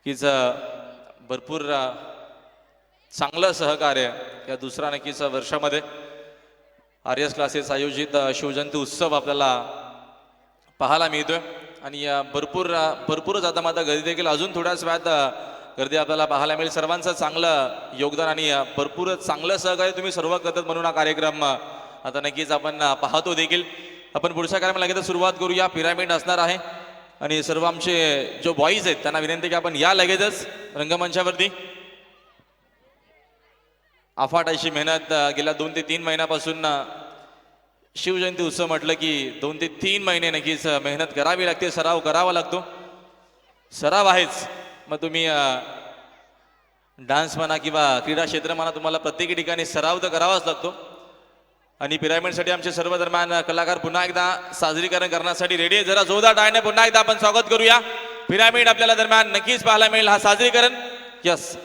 कीच भरपूर चांगलं सहकार्य या दुसऱ्या नक्कीच वर्षामध्ये आर्यस क्लासेस आयोजित शिवजयंती उत्सव आपल्याला पाहायला मिळतोय आणि भरपूरच आता मात्र गर्दी देखील अजून थोड्याच वेळात गर्दी आपल्याला पाहायला मिळेल. सर्वांचं चांगलं योगदान आणि भरपूर चांगलं सहकार्य तुम्ही सर्व करतात म्हणून हा कार्यक्रम आता नक्कीच आपण पाहतो देखील. आपण पुढच्या कार्यक्रमाला लगेच सुरुवात करूया. पिरामिड असणार आहे आणि सर्व आमचे जो बॉईज आहेत त्यांना विनंती की आपण या लगेचच रंगमंचावरती. अफाट अशी मेहनत गेल्या 2 ते 3 महिन्यापासून शिवजयंती उत्सव म्हटलं की 2 ते 3 महिने नक्कीच मेहनत करावी लागते, सराव करावा लागतो. सराव आहेच, मग तुम्ही डान्स म्हणा किंवा क्रीडा क्षेत्र म्हणा, तुम्हाला प्रत्येक ठिकाणी सराव तर करावाच लागतो. आणि पिरामिडसाठी आमचे सर्व दरम्यान कलाकार पुन्हा एकदा साजरीकरण करण्यासाठी रेडी आहे. जरा जोरदार टाळ्याने पुन्हा एकदा आपण स्वागत करूया. पिरामिड आपल्याला दरम्यान नक्कीच पाहायला मिळेल हा साजरीकरण. यस,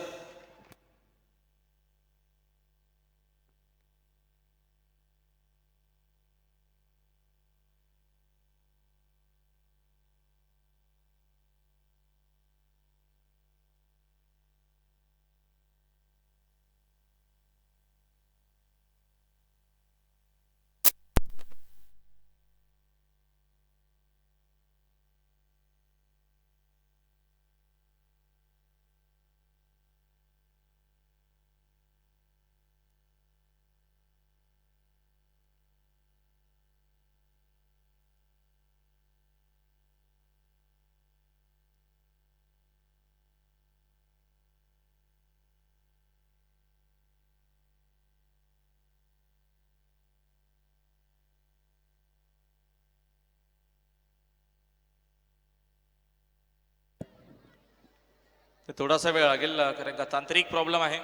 थोडासा वेळ लागेल कारण का तांत्रिक प्रॉब्लेम आहे.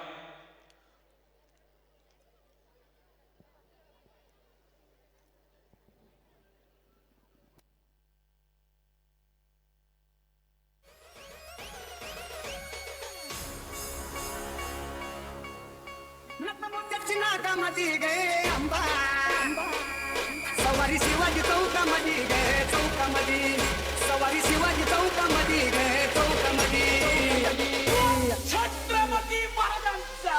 सवारी शिवाजी चौकामध्ये गे चौकामध्ये सवारी शिवाजी चौकामध्ये गे चौकामध्ये छत्रपती महाराजांचा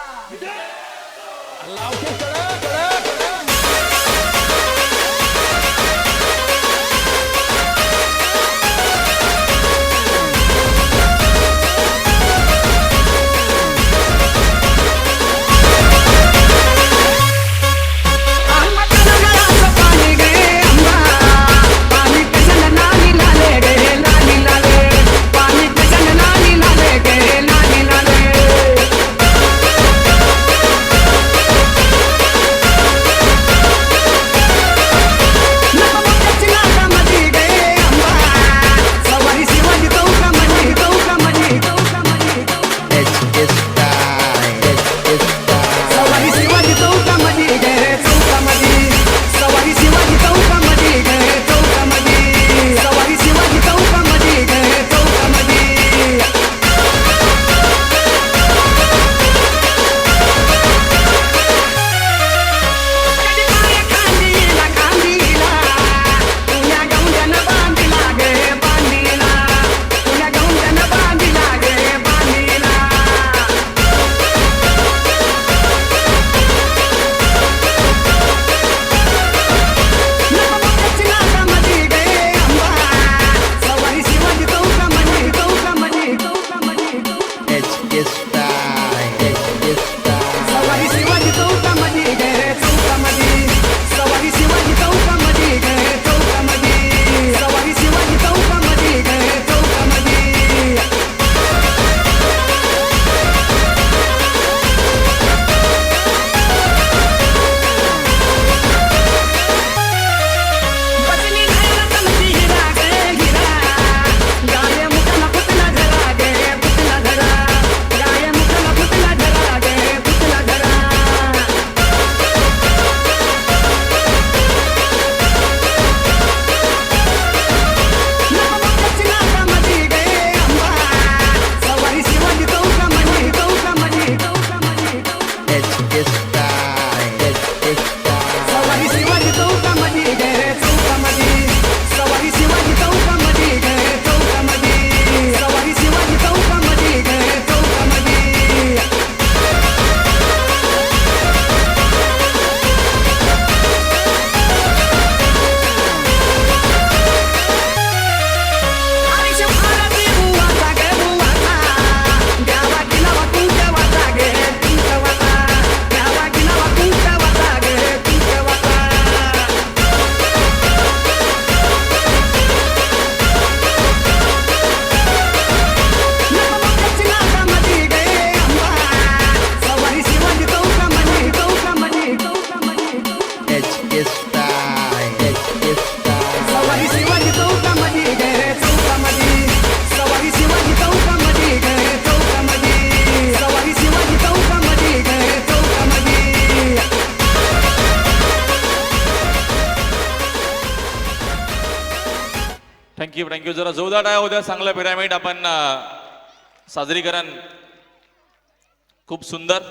पाणी कशाला नाली लाले गे लाली लाले थँक्यू जरा जोरदार टाळ्या होत्या. चांगलं पिरामिड आपण साजरीकरण खूप सुंदर.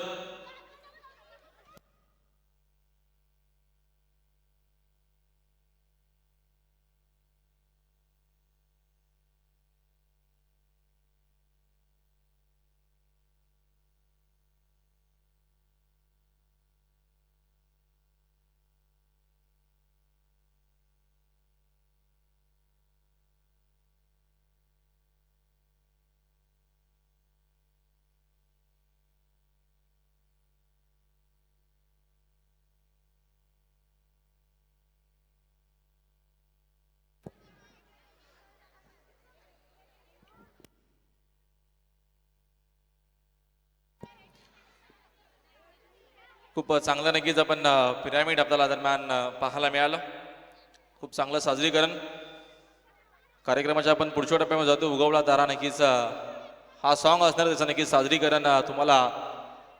खूप चांगलं नक्कीच आपण पिरामिड आपल्याला दरम्यान पाहायला मिळालं. खूप चांगलं साजरीकरण. कार्यक्रमाच्या आपण पुढच्या टप्प्यामध्ये जातो. उगवला तारा नक्कीच हा सॉन्ग असणार, त्याचं नक्कीच साजरीकरण तुम्हाला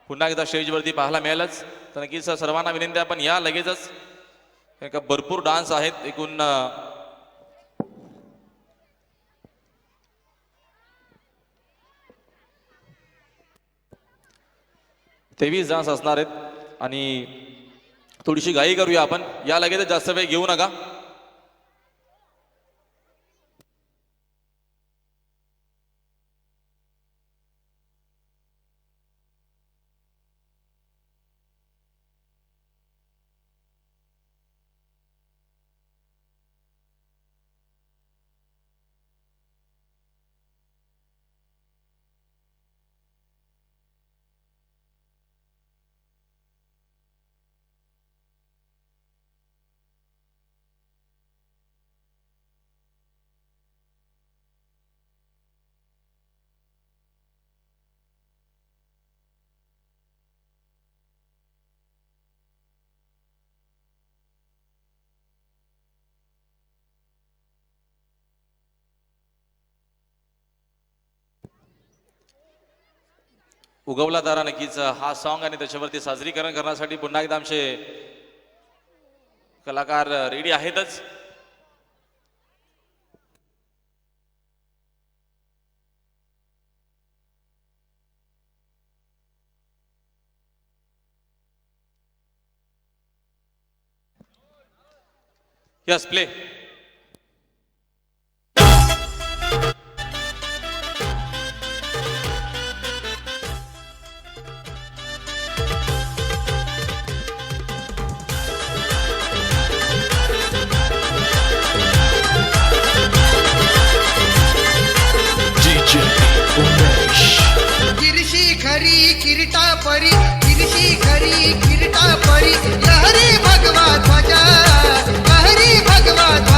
पुन्हा एकदा स्टेजवरती पाहायला मिळालंच. तर नक्कीच सर्वांना विनंती आपण या लगेचच, कारण का भरपूर डान्स आहेत. एकूण 23 डान्स असणार आहेत आणि थोडीशी घाई करूया आपण. या लगेच, जास्त वेळ घेऊ नका. उगवला तारा नक्कीच हा सॉन्ग आणि त्याच्यावरती साजरीकरण करण्यासाठी पुन्हा एकदा आमचे कलाकार रेडी आहेतच. Yes, play. किरशी खरी किरीटा परी, किरशी खरी किरीटा परी, लहरी भगवा ध्वजा, लहरी भगवा ध्वजा.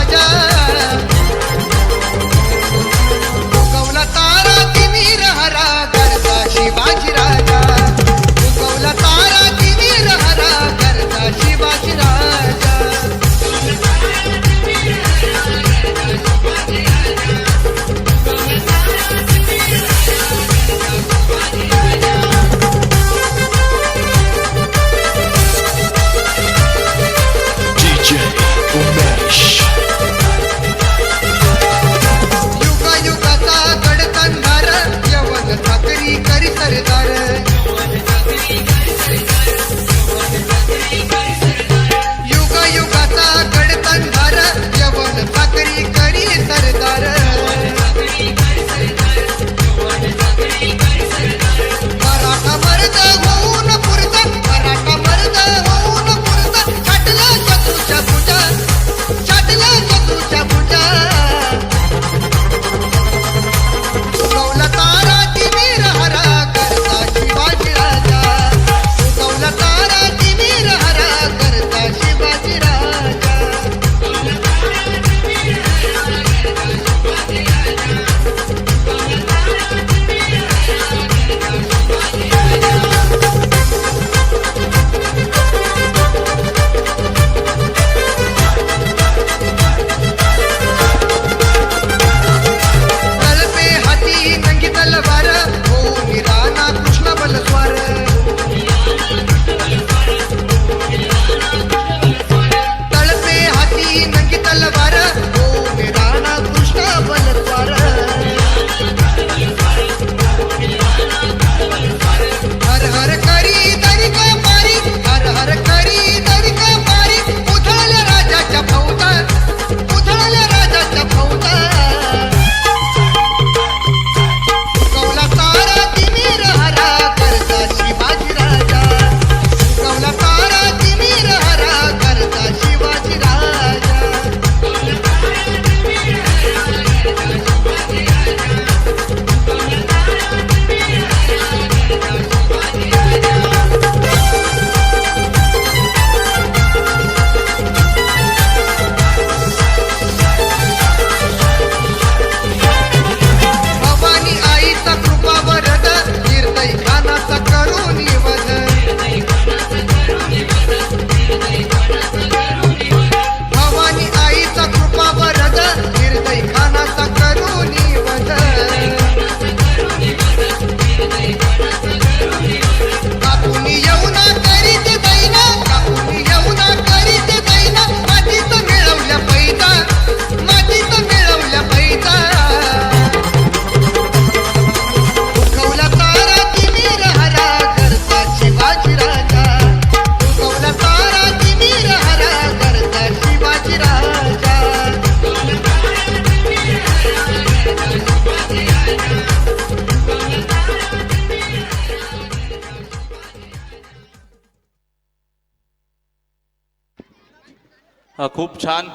खूप छान.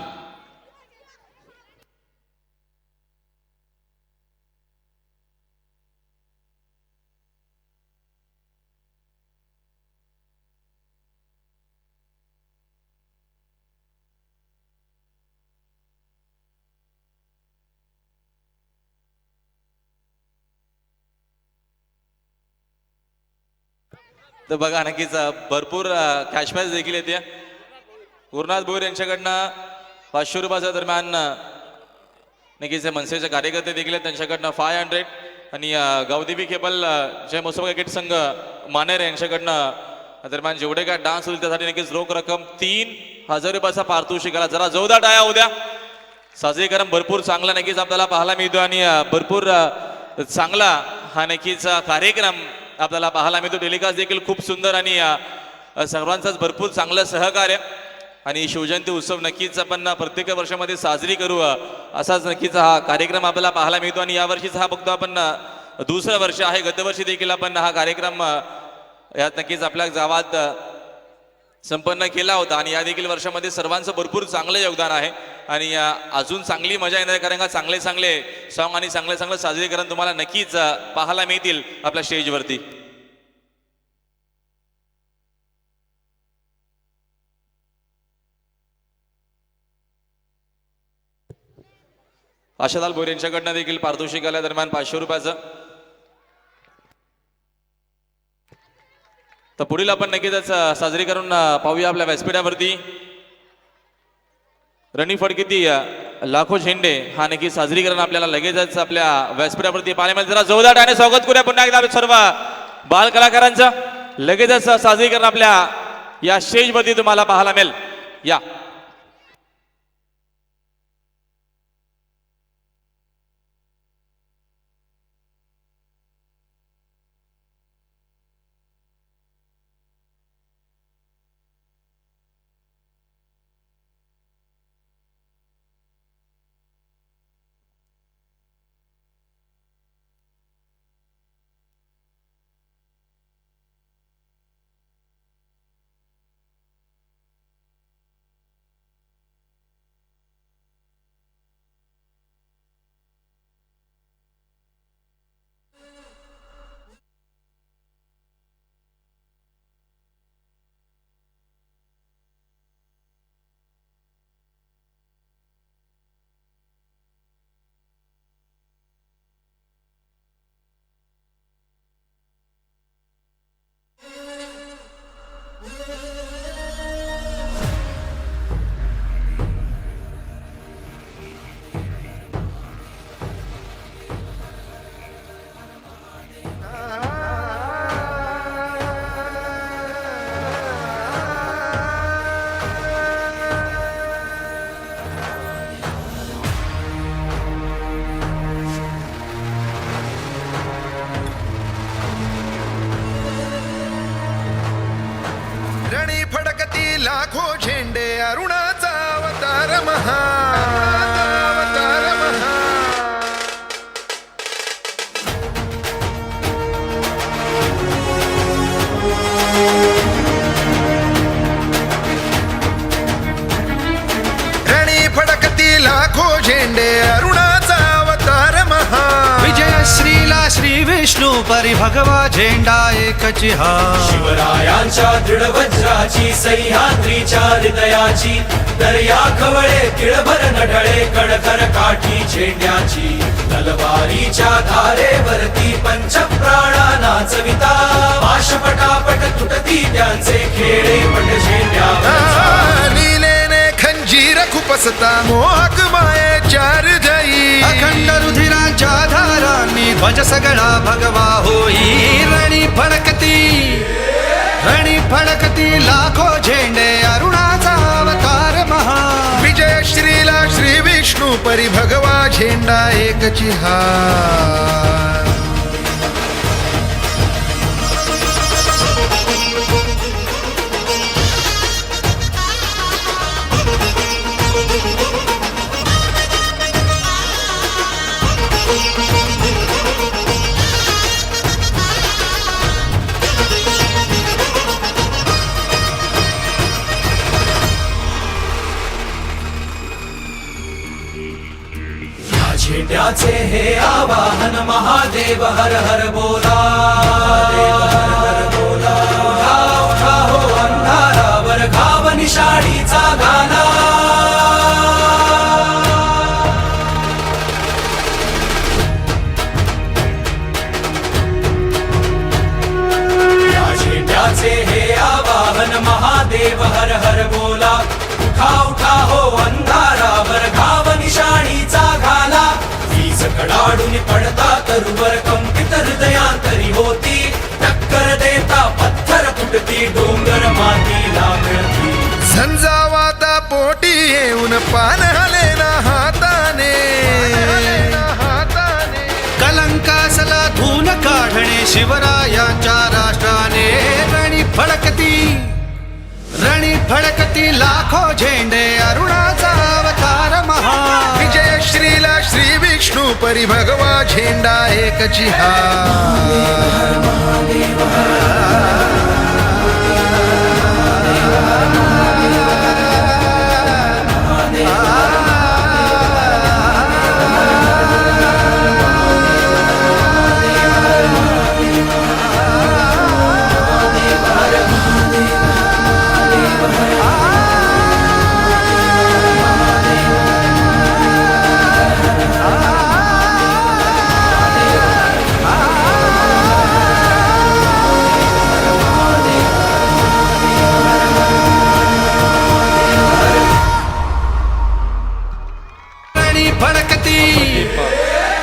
तर बघा नक्कीच भरपूर कॅश प्राइज देखील येते. गुरुनाथ भोईर यांच्याकडनं 500 रुपयाच्या दरम्यान नक्कीच मनसेचे कार्यकर्ते देखील आहेत, त्यांच्याकडनं 500. आणि गावदेवी केबल जय महोत्सव क्रिकेट संघ मानेर यांच्याकडनं दरम्यान जेवढे काय डान्स होईल त्यासाठी नक्कीच रोख रक्कम 3000 रुपयाचा पारितोषिक आला. जरा जोरदार टाळ्या उद्या. साजरीकरण भरपूर चांगला नक्कीच आपल्याला पाहायला मिळतो आणि भरपूर चांगला हा नक्कीच कार्यक्रम आपल्याला पाहायला मिळतो. टेलिकास्ट देखील खूप सुंदर आणि सर्वांचंच भरपूर चांगलं सहकार्य. आणि शिवजयंती उत्सव नक्कीच आपण प्रत्येक वर्षामध्ये साजरी करू असाच नक्कीच हा कार्यक्रम आपल्याला पाहायला मिळतो. आणि यावर्षीचा हा बघतो आपण दुसरं वर्ष आहे. गतवर्षी देखील आपण हा कार्यक्रम यात नक्कीच आपल्या गावात संपन्न केला होता आणि या देखील वर्षामध्ये सर्वांचं भरपूर चांगलं योगदान आहे. आणि अजून चांगली मजा येणार कारण का चांगले चांगले सॉंग आणि चांगले चांगलं साजरीकरण तुम्हाला नक्कीच पाहायला मिळतील आपल्या स्टेजवरती. आशालाल भोईर यांच्याकडनं देखील पारितोषिक आल्या दरम्यान 500 रुपयाचं. तर पुढील आपण नक्कीच साजरी करून पाहूया आपल्या व्यासपीठावरती. रणी फडकिती लाखो झेंडे हा नक्की साजरीकरण आपल्याला लगेचच आपल्या व्यासपीठावरती पाहायला मिळेल. जरा जोरदार टाळ्याने स्वागत करूया पुन्हा एकदा सर्व बाल कलाकारांचं. लगेचच साजरीकरण आपल्या या स्टेजवरती तुम्हाला पाहायला मिळेल. या रणी फडकती लाखो झेंडे अरुणाचा अवतार महा. रणी फडकती लाखो झेंडे अरुणाचा अवतार महा. विजय श्रीला श्री विष्णू परी भगवा झेंडा एकची हा. शिवरायांच्या दृढ वज्राची सह्याद्रीच्या हृदयाची दर्या खवळे तिळभर नढळे कणखर काठी झेंड्याची तलवारीच्या धारेवरती पंचप्राणा नाचविता पाशपटापट तुटती त्यांचे खेळे पट झेंड्यावर. लीलेने खंजीर खुपसता मोहक मायेच्या हृदयी अखंड रुधिराच्या धारांनी ध्वज सगळा भगवा होई. रणी फडकती लाखो झेंडे अरुणाचा अवतार महा. विजय श्रीला श्री विष्णू परी भगवा झेंडा एकची हा. झेंड्याचे हे आवाहन महादेव हर हर बोला उठा उठा हो अंधारावर घाव निशाणीचा घाला या झेंड्याचे हे आवाहन महादेव हर हर बोला उठा उठा हो अंधारावर घाव निशाणीचा घाला वीज कडाडून पडता तरुवर कंपित हृदयांतरी होती टक्कर देता पत्थर फुटती डोंगर मातीला मिळती झंझावाता पोटी येऊन पान हले ना हाताने कलंकासला धून काढणे शिवरायांच्या राष्ट्राने रणी फडकती लाखो झेंडे अरुणाचा अवतार महा विजय श्रीला श्री विष्णू परी भगवा झेंडा एकची हा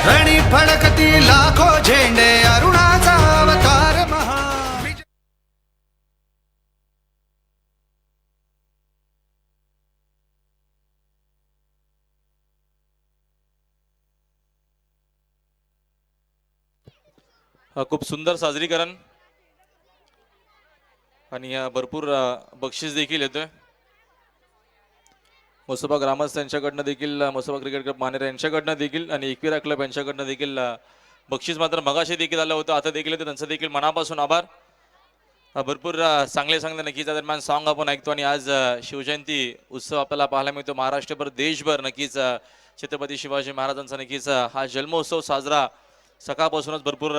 रणी फडकती लाखो झेंडे अरुणाचा अवतार महा खूप सुंदर साजरीकरण आणि भरपूर बक्षीस देखील येतोय मसोबा ग्रामस्थ यांच्याकडनं देखील मसोबा क्रिकेट क्लब मानेर यांच्याकडनं देखील आणि एकविरा क्लब यांच्याकडनं देखील बक्षीस मात्र मगाशी देखील आलं होतं आता देखील येतं त्यांचं देखील मनापासून आभार भरपूर चांगले नक्कीच दरम्यान सॉन्ग आपण ऐकतो आणि आज शिवजयंती उत्सव आपल्याला पाहायला मिळतो महाराष्ट्रभर देशभर नक्कीच छत्रपती शिवाजी महाराजांचा नक्कीच हा जन्मोत्सव साजरा सकाळपासूनच भरपूर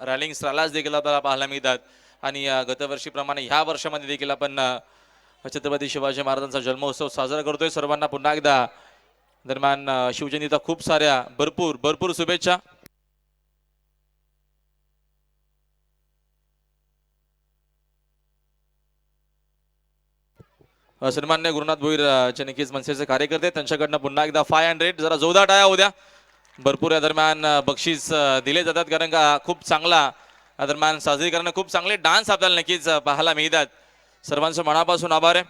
रॅलिंग्स रॅलाज देखील आपल्याला पाहायला मिळतात आणि गतवर्षीप्रमाणे ह्या वर्षामध्ये देखील आपण छत्रपती शिवाजी महाराजांचा जन्मोत्सव साजरा करतोय सर्वांना पुन्हा एकदा दरम्यान शिवजयंतीचा खूप साऱ्या भरपूर शुभेच्छा सन्मान्य गुरुनाथ भोईर चे नक्कीच मनसेचे कार्यकर्ते त्यांच्याकडनं पुन्हा एकदा 500 जरा जोरदार टाळ्या होत्या भरपूर या दरम्यान बक्षीस दिले जातात कारण का खूप चांगला या दरम्यान साजरीकरण खूप चांगले डान्स आपल्याला नक्कीच पाहायला मिळतात सर्वांचं मनापासून आभार आहे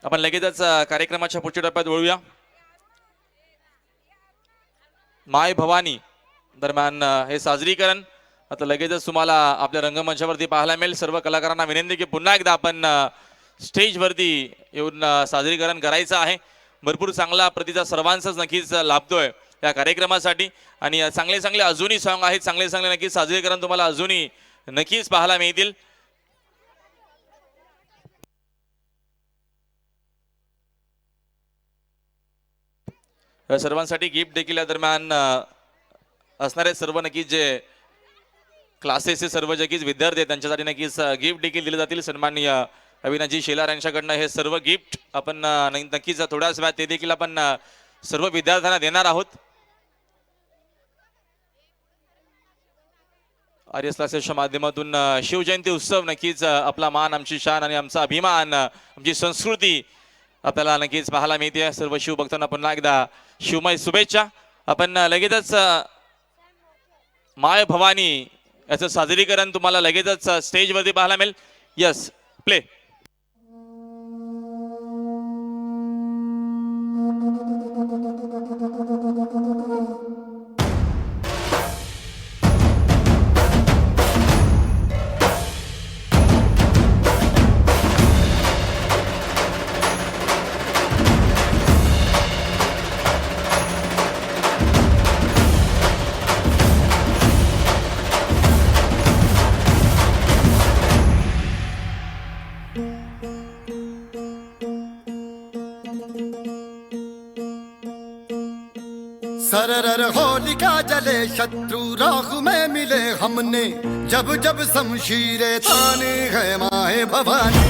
आपण लगेचच कार्यक्रमाच्या पुढच्या टप्प्यात वळूया माय भवानी दरम्यान हे साजरीकरण आता लगेचच तुम्हाला आपल्या रंगमंचावरती पाहायला मिळेल सर्व कलाकारांना विनंती की पुन्हा एकदा आपण स्टेजवरती येऊन साजरीकरण करायचं आहे भरपूर चांगला प्रतिसाद सर्वांचाच नक्कीच लाभतोय या कार्यक्रमासाठी आणि चांगले अजूनही सॉन्ग आहेत चांगले नक्कीच साजरीकरण तुम्हाला अजूनही नक्कीच पाहायला मिळतील सर्वांसाठी गिफ्ट देखील या दरम्यान असणारे सर्व नक्कीच जे क्लासेसचे सर्व जे की विद्यार्थी आहेत त्यांच्यासाठी नक्कीच गिफ्ट देखील दिले जातील सन्माननीय अविनाशजी शेलार यांच्याकडनं हे सर्व गिफ्ट आपण नक्कीच थोड्याच वेळात ते देखील आपण सर्व विद्यार्थ्यांना देणार आहोत आर्यस क्लासेसच्या माध्यमातून शिवजयंती उत्सव नक्कीच आपला मान आमची शान आणि आमचा अभिमान आमची संस्कृती आपल्याला नक्कीच पाहायला मिळते सर्व शिवभक्तांना पुन्हा एकदा शिवमय शुभेच्छा आपण लगेचच माय भवानी याचं साजरीकरण तुम्हाला लगेचच स्टेजवरती पाहायला मिळेल यस प्ले तरर होलिका जले शत्रु राख में मिले हमने जब जब शमशीरें ताने है माए भवानी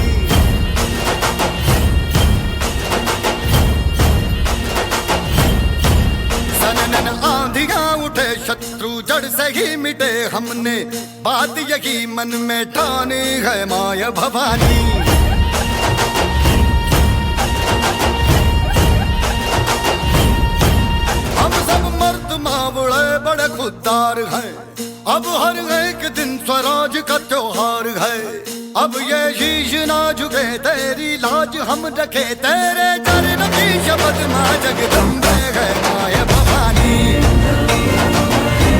सनन आंधियां उठे शत्रु जड़ से ही मिटे हमने बात यही मन में ठानी है माया भवानी हम सब मर्द मावड़े बड़े खुददार हैं अब हर एक दिन स्वराज का त्योहार है अब ये शीश ना झुके तेरी लाज हम रखे तेरे चरण की शपथ मां जगदम्बे है माया भवानी है माया भवानी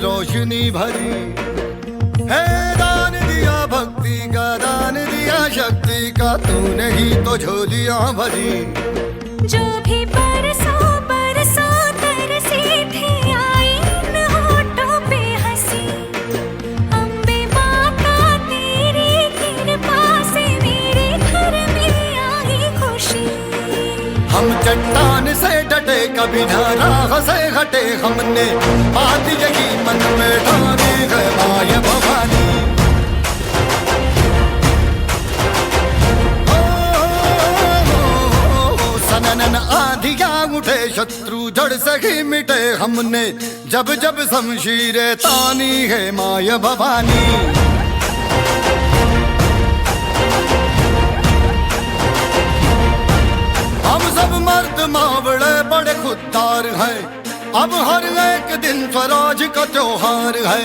रोशनी भरी है दान दिया भक्ति का दान दिया शक्ति का तूने ही तो झोलियां भरी जो भी बरसों बरसों तरसी थी आई इन होठों पे हंसी अम्बे माता तेरी कृपा से मेरे घर में आई खुशी हम चट्टान से डटे कभी ना राह से हटे हमने बात यही मन में ठानी है माया भवानी सनन आंधियां उठे शत्रु जड़ से ही मिटे हमने जब जब शमशीरें तानी है माया भवानी हम सब मर्द मावड़े बड़े खुददार हैं अब हर एक दिन स्वराज का त्योहार है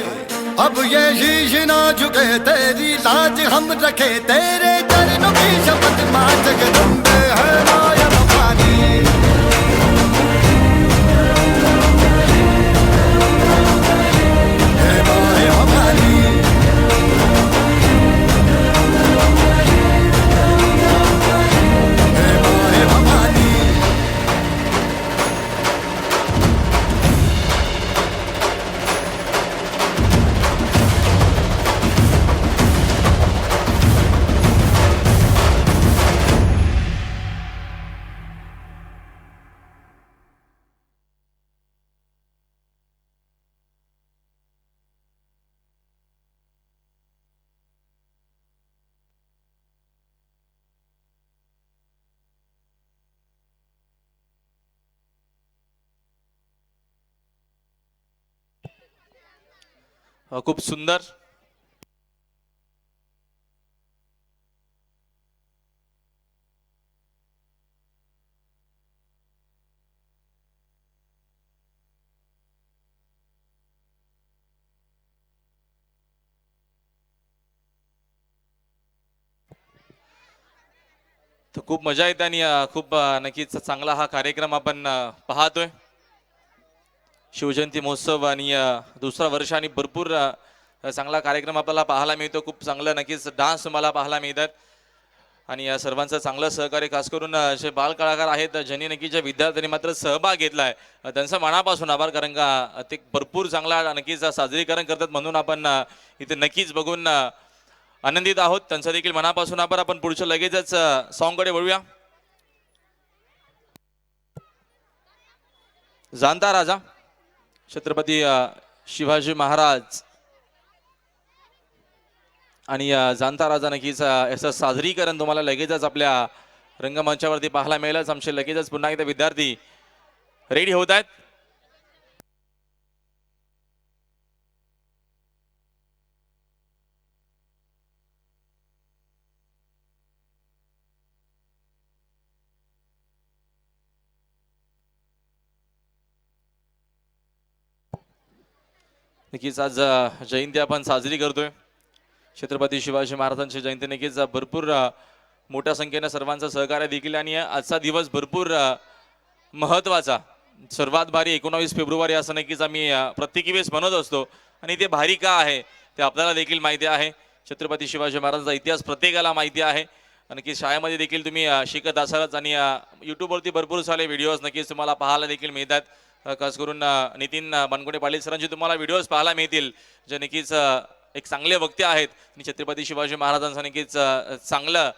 अब ये शीश ना झुके तेरी लाज हम रखे तेरे चरणों की शपथ मां जगदम्बे है माया भवानी है माया भवानी है माया भवानी खूप सुंदर तर खूप मजा येते आणि खूप नक्कीच चांगला हा कार्यक्रम आपण पाहतोय शिवजयंती महोत्सव आणि दुसरा वर्ष आणि भरपूर चांगला कार्यक्रम आपल्याला पाहायला मिळतो खूप चांगलं नक्कीच डान्स तुम्हाला पाहायला मिळतात आणि या सर्वांचं चांगलं सहकार्य खास करून जे बाल कलाकार आहेत ज्यांनी नक्कीच्या विद्यार्थ्यांनी मात्र सहभाग घेतलाय त्यांचा मनापासून आभार कारण का ते भरपूर चांगला नक्कीच साजरीकरण करतात म्हणून आपण इथे नक्कीच बघून आनंदित आहोत त्यांचा देखील मनापासून आभार आपण पुढच्या लगेचच सॉन्ग कडे वळूया जाणता राजा छत्रपती शिवाजी महाराज आणि जाणता राजा नक्कीच याचं सादरीकरण तुम्हाला लगेचच आपल्या रंगमंचावरती पाहायला मिळेलच. आमचे लगेचच पुन्हा एकदा विद्यार्थी रेडी होत आहेत. नक्कीच आज जयंती आपण साजरी करतोय. छत्रपती शिवाजी महाराजांची जयंती नक्कीच भरपूर मोठ्या संख्येने सर्वांचं सहकार्य देखील आणि आजचा दिवस भरपूर महत्त्वाचा. सर्वात भारी 19 फेब्रुवारी असं नक्कीच आम्ही प्रत्येकी वेळेस म्हणत असतो आणि ते भारी का आहे ते आपल्याला देखील माहिती आहे. छत्रपती शिवाजी महाराजांचा इतिहास प्रत्येकाला माहिती आहे. नक्की शाळेमध्ये देखील तुम्ही शिकत असालच आणि यूट्यूबवरती भरपूर सारे व्हिडिओज नक्कीच तुम्हाला पाहायला देखील मिळतात. खास करून नितीन बनगोडे पाटील सरांचे तुम्हाला व्हिडिओज पाहायला मिळतील जे नक्कीच एक चांगले वक्ते आहेत आणि छत्रपती शिवाजी महाराजांचं नक्कीच चांगलं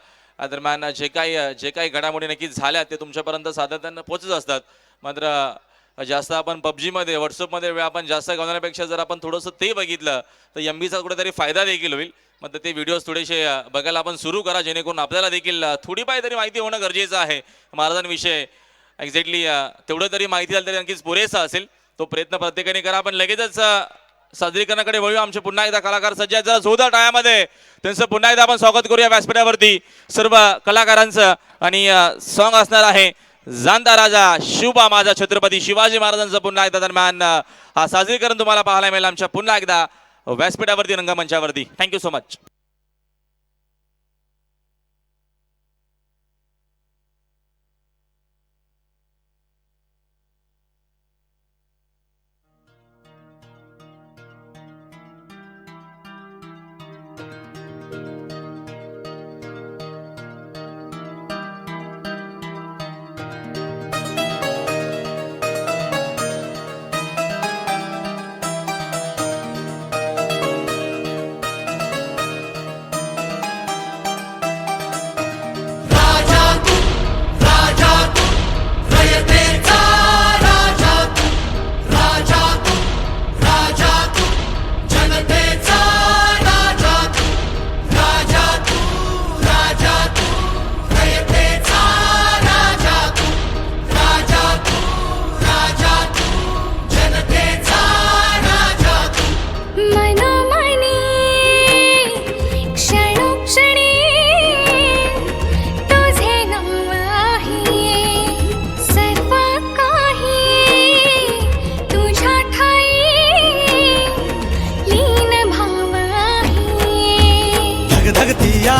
दरम्यान जे काही घडामोडी नक्कीच झाल्या ते तुमच्यापर्यंत सातत्यानं पोहोचत असतात. मात्र जास्त आपण पबजीमध्ये व्हॉट्सअपमध्ये वेळ आपण जास्त घालवण्यापेक्षा जर आपण थोडंसं ते बघितलं तर एमबीचा कुठेतरी फायदा देखील होईल. मग ते व्हिडिओज थोडेसे बघायला आपण सुरू करा जेणेकरून आपल्याला देखील थोडीफार तरी माहिती होणं गरजेचं आहे महाराजांविषयी. एक्झॅक्टली तेवढं तरी माहिती झालं तरी नक्कीच पुरेसा असेल. तो प्रयत्न प्रत्येकाने करा. आपण लगेचच सादरीकरणाकडे वळूया. आमचे पुन्हा एकदा कलाकार सज्ज आहेत. जरा जोरदार टाळ्यामध्ये त्यांचं पुन्हा एकदा आपण स्वागत करूया व्यासपीठावरती सर्व कलाकारांचं. आणि सॉन्ग असणार आहे जाणता राजा शिवबा माझा छत्रपती शिवाजी महाराजांचं. पुन्हा एकदा दरम्यान हा साजरीकरण तुम्हाला पाहायला मिळेल आमच्या पुन्हा एकदा व्यासपीठावरती रंगमंचावरती. Thank you so much.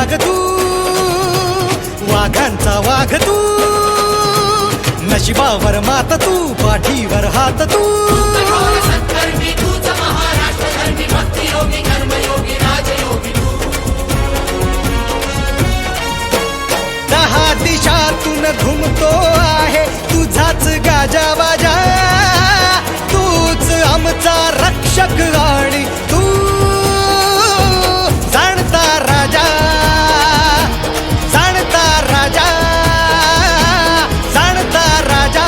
वाघ तू वाघांचा वाघ तू नशिबावर मात तू पाठीवर हात तू दहा दिशातून घुमतो आहे तुझाच गाजा बाजा तूच आमचा रक्षक आणि तू जाणता राजा जाणता राजा जाणता राजा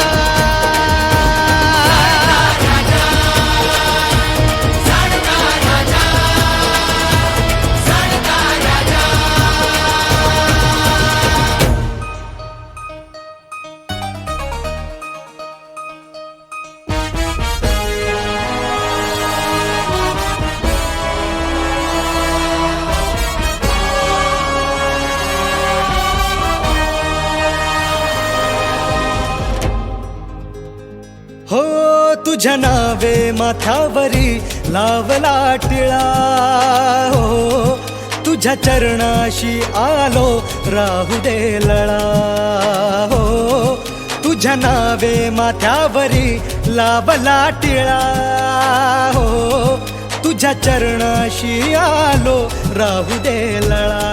हो तुझ्या नावे माथ्यावरी लावला टिळा हो तुझ्या चरणाशी आलो राहू दे लळा हो तुझ्या नावे माथ्यावरी लावला टिळा हो तुझ्या चरणाशी आलो राहू दे लळा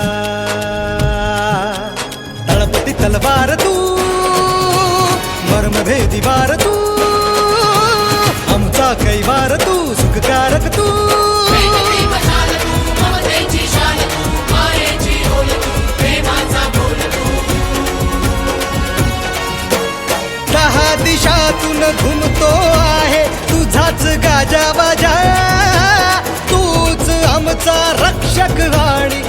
तळपती तलवार तू मर्मभेदी वार तू आमचा कैवार तू सुखकारक तू दहा दिशातून घुमतो आहे तुझाच गाजा बाजा तूच आमचा रक्षक आणि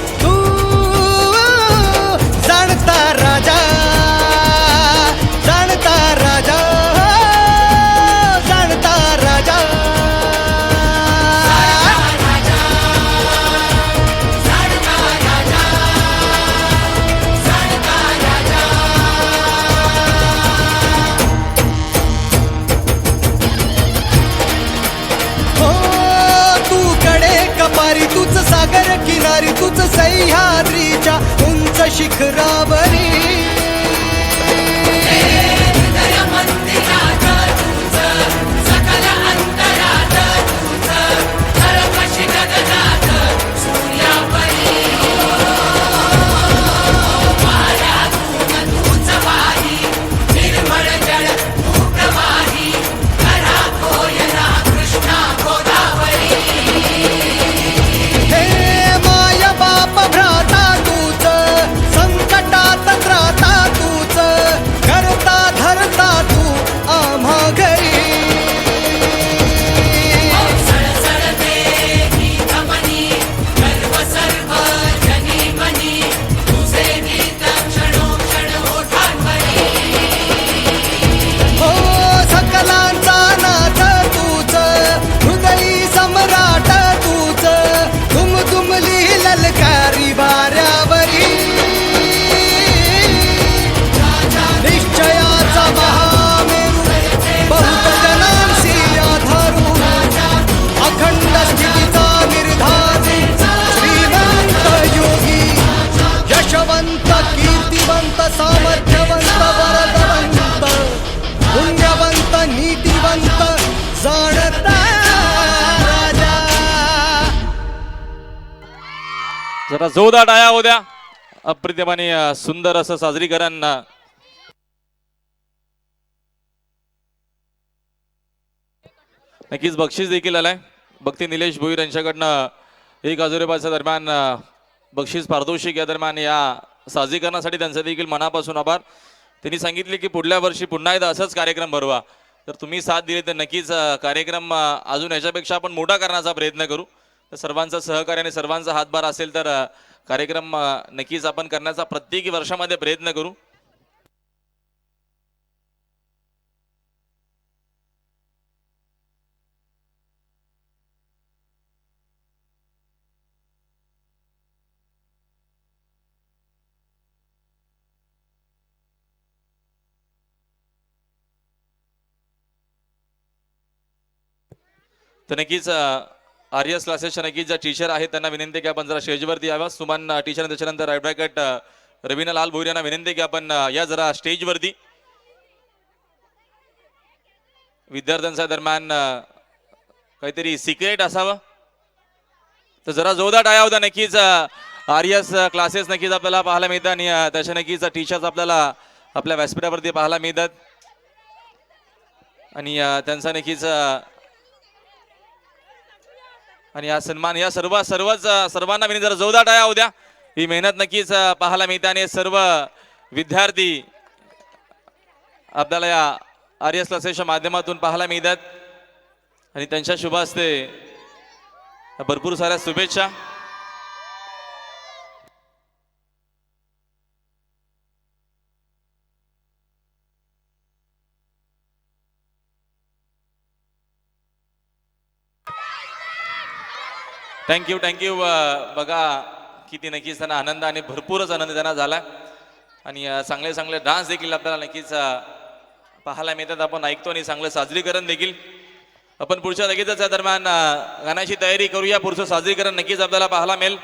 सह्याद्रीच्या उंच शिखरावरी हे माय बाप भ्राता तूच संकटात त्राता तूच करता धरता तू आम्हा घरी हो सकलांचा नाथ तूच हृदयी सम्राट तूच दुमदुमली ललकारी वाऱ्यावरी निश्चयाचा महामेरू बहुत जनांसी आधारू अखंड स्थितीचा निर्धारी श्रीमंत योगी यशवंत कीर्तिवंत सामर्थ्यवंत वरदवंत पुण्यवंत नीतिवंत जाणता राजा जरा जोरदार टाळ्या होऊ द्या. अप्रतिम आणि सुंदर असं साजरीकरण नक्कीच बक्षीस देखील आलाय. भक्ती निलेश भोईर यांच्याकडनं 1,000 रुपयाच्या दरम्यान बक्षीस पारितोषिक या दरम्यान या साजरीकरणासाठी त्यांचे देखील मनापासून आभार. त्यांनी सांगितले की पुढल्या वर्षी पुन्हा एकदा असंच कार्यक्रम भरवा. तर तुम्ही साथ दिली तर नक्कीच कार्यक्रम अजून याच्यापेक्षा आपण मोठा करण्याचा प्रयत्न करू. तर सर्वांचं सहकार्य आणि सर्वांचा हातभार असेल तर कार्यक्रम नक्कीच आपण करण्याचा प्रत्येकी वर्षामध्ये प्रयत्न करू. तर नक्कीच आर्यस क्लासेसच्या नक्कीच ज्या टीचर आहेत त्यांना विनंती की आपण जरा स्टेजवरती यावं. सुमन टीचर त्याच्यानंतर राईट ब्रॅकेट रवीना लाल भोईर यांना विनंती की आपण या जरा स्टेजवरती. विद्यार्थ्यांच्या दरम्यान काहीतरी सिक्रेट असावं. तर जरा जोरदार टाळ्या होत्या. नक्कीच आर्यस क्लासेस नक्कीच आपल्याला पाहायला मिळतात आणि त्याच्या नक्कीच टीचर्स आपल्याला आपल्या व्यासपीठावरती पाहायला मिळतात आणि त्यांचा नक्कीच आणि हा सन्मान या सर्वांना विनंती जरा जोरदार टाळ्या होऊ द्या. ही मेहनत नक्कीच पाहायला मिळते आणि सर्व विद्यार्थी आपल्याला या आर्यस क्लासेसच्या माध्यमातून पाहायला मिळतात आणि त्यांच्या शुभ हस्ते भरपूर साऱ्या शुभेच्छा. थँक्यू बघा किती नक्कीच त्यांना आनंद आणि भरपूरच आनंद त्यांना झाला आणि चांगले डान्स देखील आपल्याला नक्कीच पाहायला मिळतात. आपण ऐकतो आणि चांगलं साजरीकरण देखील आपण पुढच्या लगेचच या दरम्यान गाण्याची तयारी करूया. पुढचं साजरीकरण नक्कीच आपल्याला पाहायला मिळेल.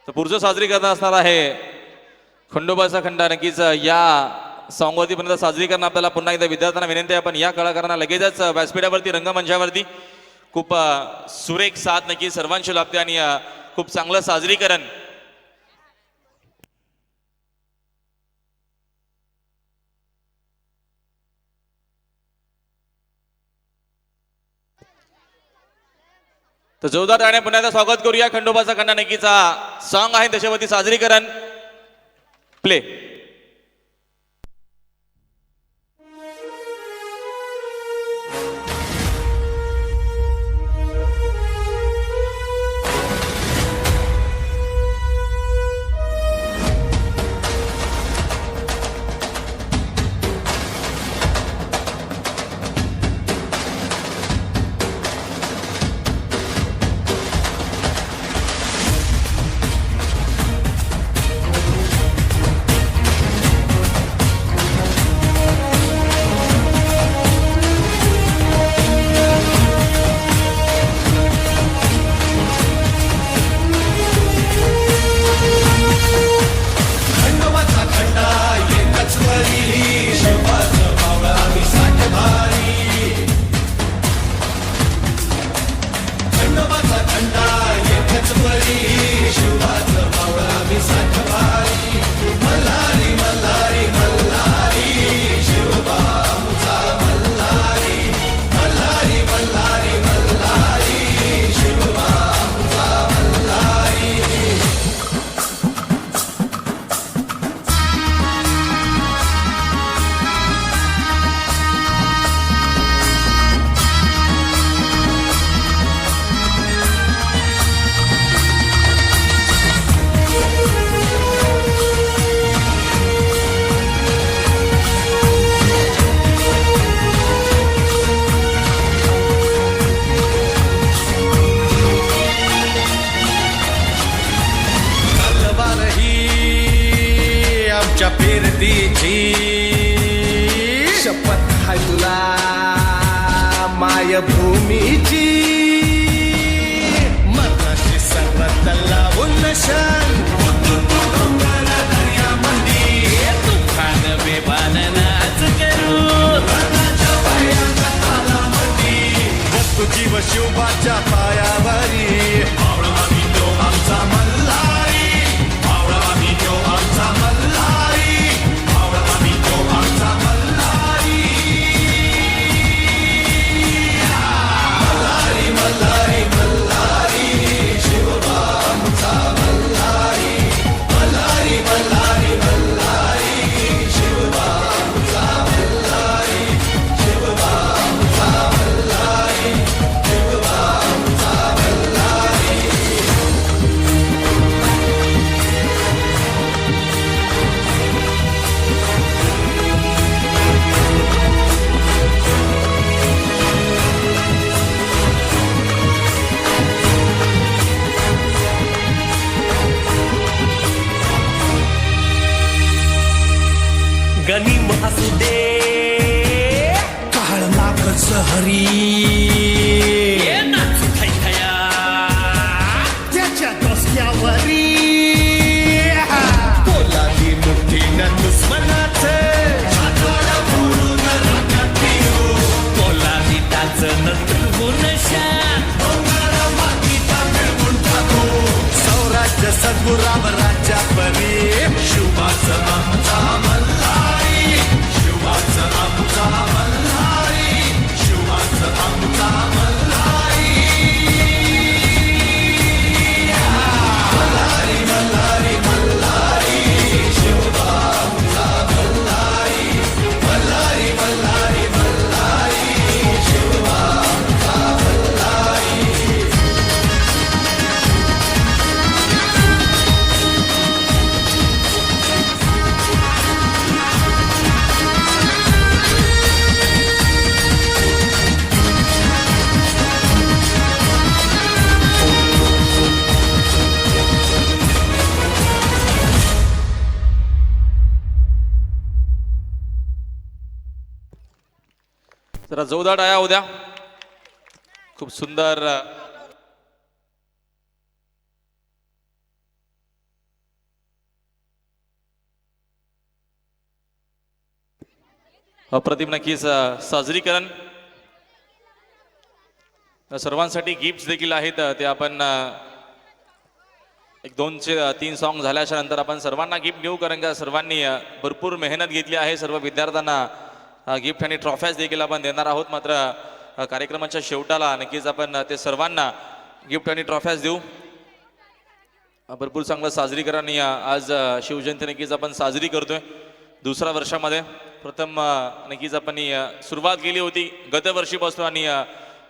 तर पुढचं साजरीकरण असणार आहे खंडोबाचा खंडा. नक्कीच या सॉंगवरती पर्यंत साजरीकरण आपल्याला पुन्हा एकदा विद्यार्थ्यांना विनंती आहे आपण या कलाकारांना लगेचच व्यासपीठावरती रंगमंचावरती खूप सुरेख साथ नक्की सर्वांची लाभते आणि खूप चांगलं साजरीकरण. तर जोरदार टाळ्याने पुन्हा एकदा स्वागत करूया. खंडोबाचा खंडा नक्कीचा सॉन्ग आहे त्याच्यावरती साजरीकरण प्ले. आमच्या फिरतीची शपथ हाय तुला मायभूमीची मरणाची सर्वत लावून नशान तुफान बेभान नाच करू तुझी व शिवबाच्या पायावरी आम्ही तो आमचा मल्हारी आम्ही तो आमचा मल्हारी आम्ही तो आमचा मल्हारी मल्हारी मल्हारी मल्हारी शिवबा आमचा मल्हारी मल्हारी मल्हारी मल्हारी शिवबा आमचा मल्हारी शिवबा आमचा मल्हारी शिवबा आमचा मल्हारी. गनिम असू दे काळ नाकच हरी नाचू थैथया त्याच्या डोसक्यावरी पोलादी मुठीनं दुश्मनाच पोलादी टाच नतृगुण सौराज्य सद्गुराम राज्या परी शिवबाचं आमचा मल्हारी शिवबाचं आमचा मल्हारी शिवबाचं आमचा मल्हारी मल्हारी मल्हारी मल्हारी शिवबा आमचा मल्हारी मल्हारी मल्हारी मल्हारी शिवबा आमचा मल्हारी. जरा जोरदार टाळ्या उद्या खूप सुंदर अप्रतिम नक्कीच साजरीकरण सर्वांसाठी गिफ्ट देखील आहेत ते आपण एक 2 ते 3 सॉन्ग झाल्याच्या नंतर आपण सर्वांना गिफ्ट देऊ कारण का सर्वांनी भरपूर मेहनत घेतली आहे. सर्व विद्यार्थ्यांना गिफ्ट आणि ट्रॉफ्याज देखील आपण देणार आहोत. मात्र कार्यक्रमाच्या शेवटाला नक्कीच आपण ते सर्वांना गिफ्ट आणि ट्रॉफ्याज देऊ. भरपूर चांगलं साजरीकरण आज शिवजयंती नक्कीच आपण साजरी करतोय 2ऱ्या वर्षामध्ये. प्रथम नक्कीच आपण सुरुवात केली होती गतवर्षीपासून आणि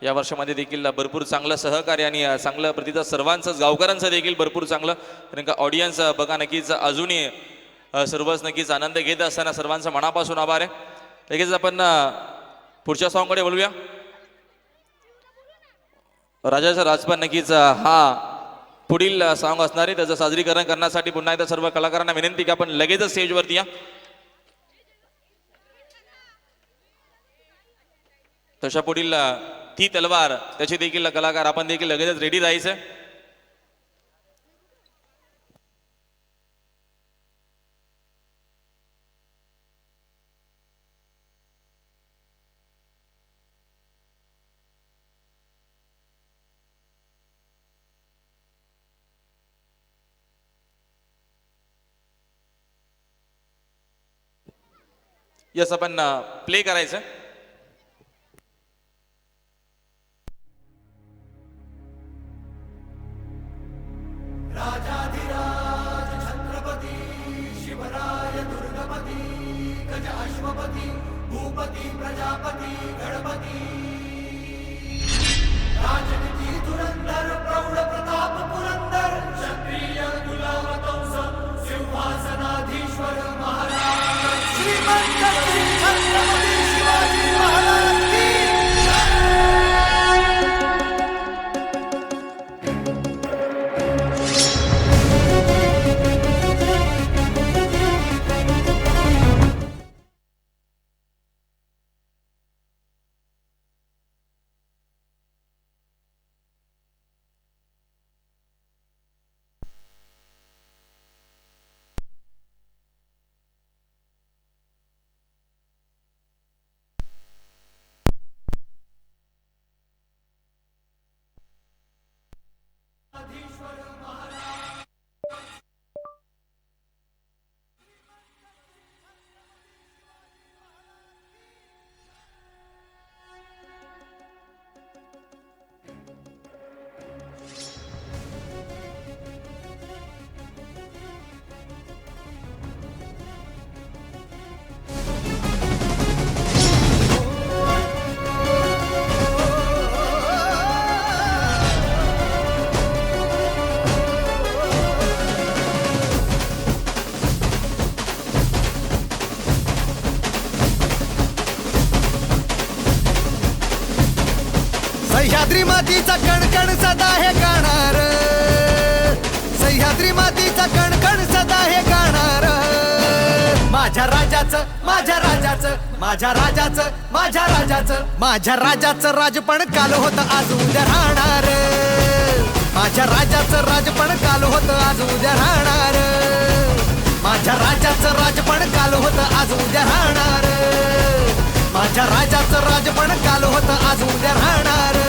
या वर्षामध्ये देखील भरपूर चांगलं सहकार्य आणि चांगलं प्रतिसाद सर्वांचं गावकऱ्यांचं देखील भरपूर चांगलं कारण का ऑडियन्स बघा नक्कीच अजूनही सर्वच नक्कीच आनंद घेत असताना सर्वांचा मनापासून आभार आहे. लगेच आपण पुढच्या सॉन्गकडे बोलूया. राजाचा राजपान नक्कीच हा पुढील सॉन्ग असणार आहे. त्याचं साजरीकरण करण्यासाठी पुन्हा एकदा सर्व कलाकारांना विनंती की आपण लगेचच स्टेजवरती या. तशा पुढील ती तलवार त्याचे देखील कलाकार आपण देखील लगेचच रेडी राहायचं. यस आपण प्ले करायचं. सह्याद्री मातीचा कणकण सदा हे गाणार, सह्याद्री मातीचा कणकण सदा हे गाणार. माझ्या राजाचं, माझ्या राजाचं, माझ्या राजाचं, माझ्या राजाचं, माझ्या राजाचं राजपण काल होतं आज उद्या राहणार. माझ्या राजाचं राजपण काल होतं आज उद्या राहणार. माझ्या राजाचं राजपण काल होतं आज उद्या राहणार. माझ्या राजाचं राजपण काल होतं आज उद्या राहणार.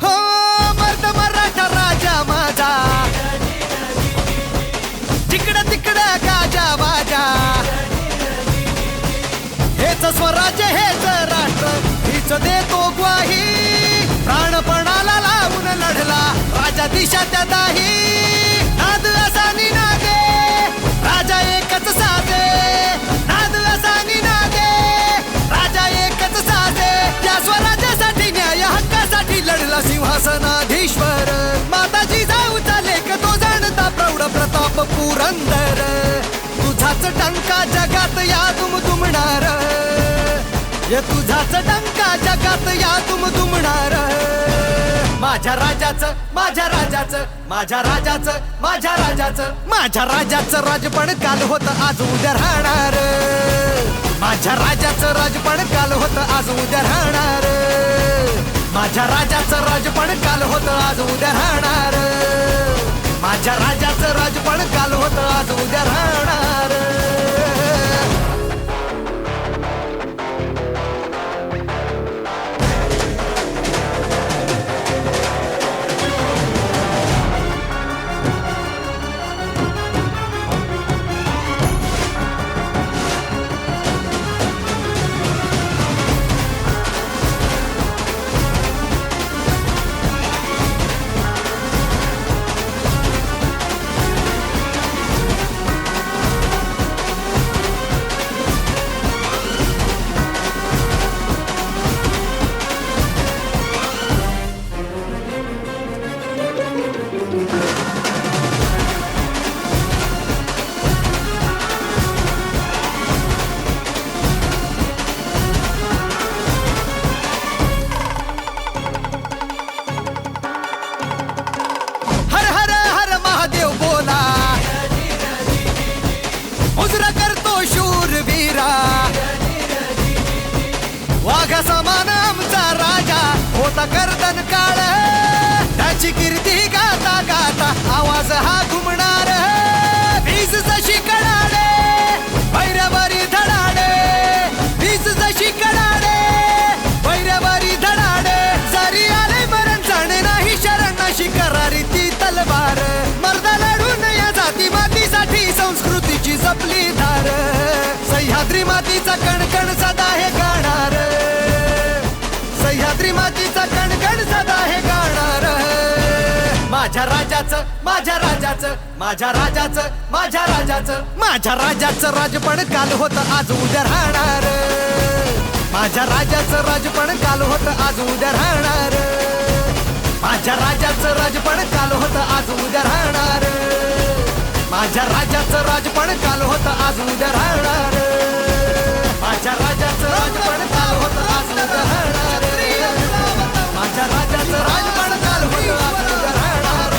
हो मर्द मराठा राजा माझा, तिकडं तिकडं गाजा वाजा. हेच स्वराज्य हेच राष्ट्र हीच देतो ग्वाही. प्राणपणाला लावून लढला राजा दिशा त्या दाही. नाद असा निनादे राजा एकच साजे, नाद असा निनादे राजा एकच साजे. त्या स्वराज्यासाठी न्याय हक्कासाठी लढला सिंहासनाधीश्वर. माताजी जाऊचा लेख तो जाणता प्रौढ प्रताप पुरंदर. तुझाच टंका जगात या दुमदुमणार, ये तुझाच टंका जगात या दुमदुमणार. माझ्या राजाचं, माझ्या राजाचं, माझ्या राजाचं, माझ्या राजाचं, माझ्या राजाचं राजपण काल होतं आज उद्या राहणार. माझ्या राजाचं राजपण काल होतं आज उद्या राहणार. माझ्या राजाचं राजपण काल होतं आज उद्या राहणार. माझ्या राजाचं राजपण काल होतं आज उद्या राहणार. हर हर हर महादेव बोला, मुजरा करतो शूरवीरा. वाघा समान आमचा राजा होता गर्दन काळ. त्याची कीर्ती गाता गाता आवाज हा घुमणार. वीज जशी कडाडे भैरवारी धडाडे, वीज जशी कडाडे भैरवारी धडाडे. जरी आले मरण जाणे नाही शरण अशी करारी ती तलवार. मर्दा लढून या जाती मातीसाठी संस्कृतीची जपली धार. सह्याद्री मातीचा कणकण सदा हे गाणार, सह्याद्री मातीचा कणकण सदा हे गाणार. माझ्या राजाचं, माझ्या राजाचं, माझ्या राजाचं, माझ्या राजाचं, माझ्या राजाचं राजपण काल होतं आज उद्या राहणार. माझ्या राजाचं राजपण काल होतं आज उद्या राहणार. माझ्या राजाचं राजपण काल होतं आज उद्या राहणार. माझ्या राजाचं राजपण काल होतं आज उद्या राहणार. माझ्या राजाचं राजपण काल होतं आज उद्या राहणार. माझ्या राजाचं राजपण काल होतं आज उद्या राहणार.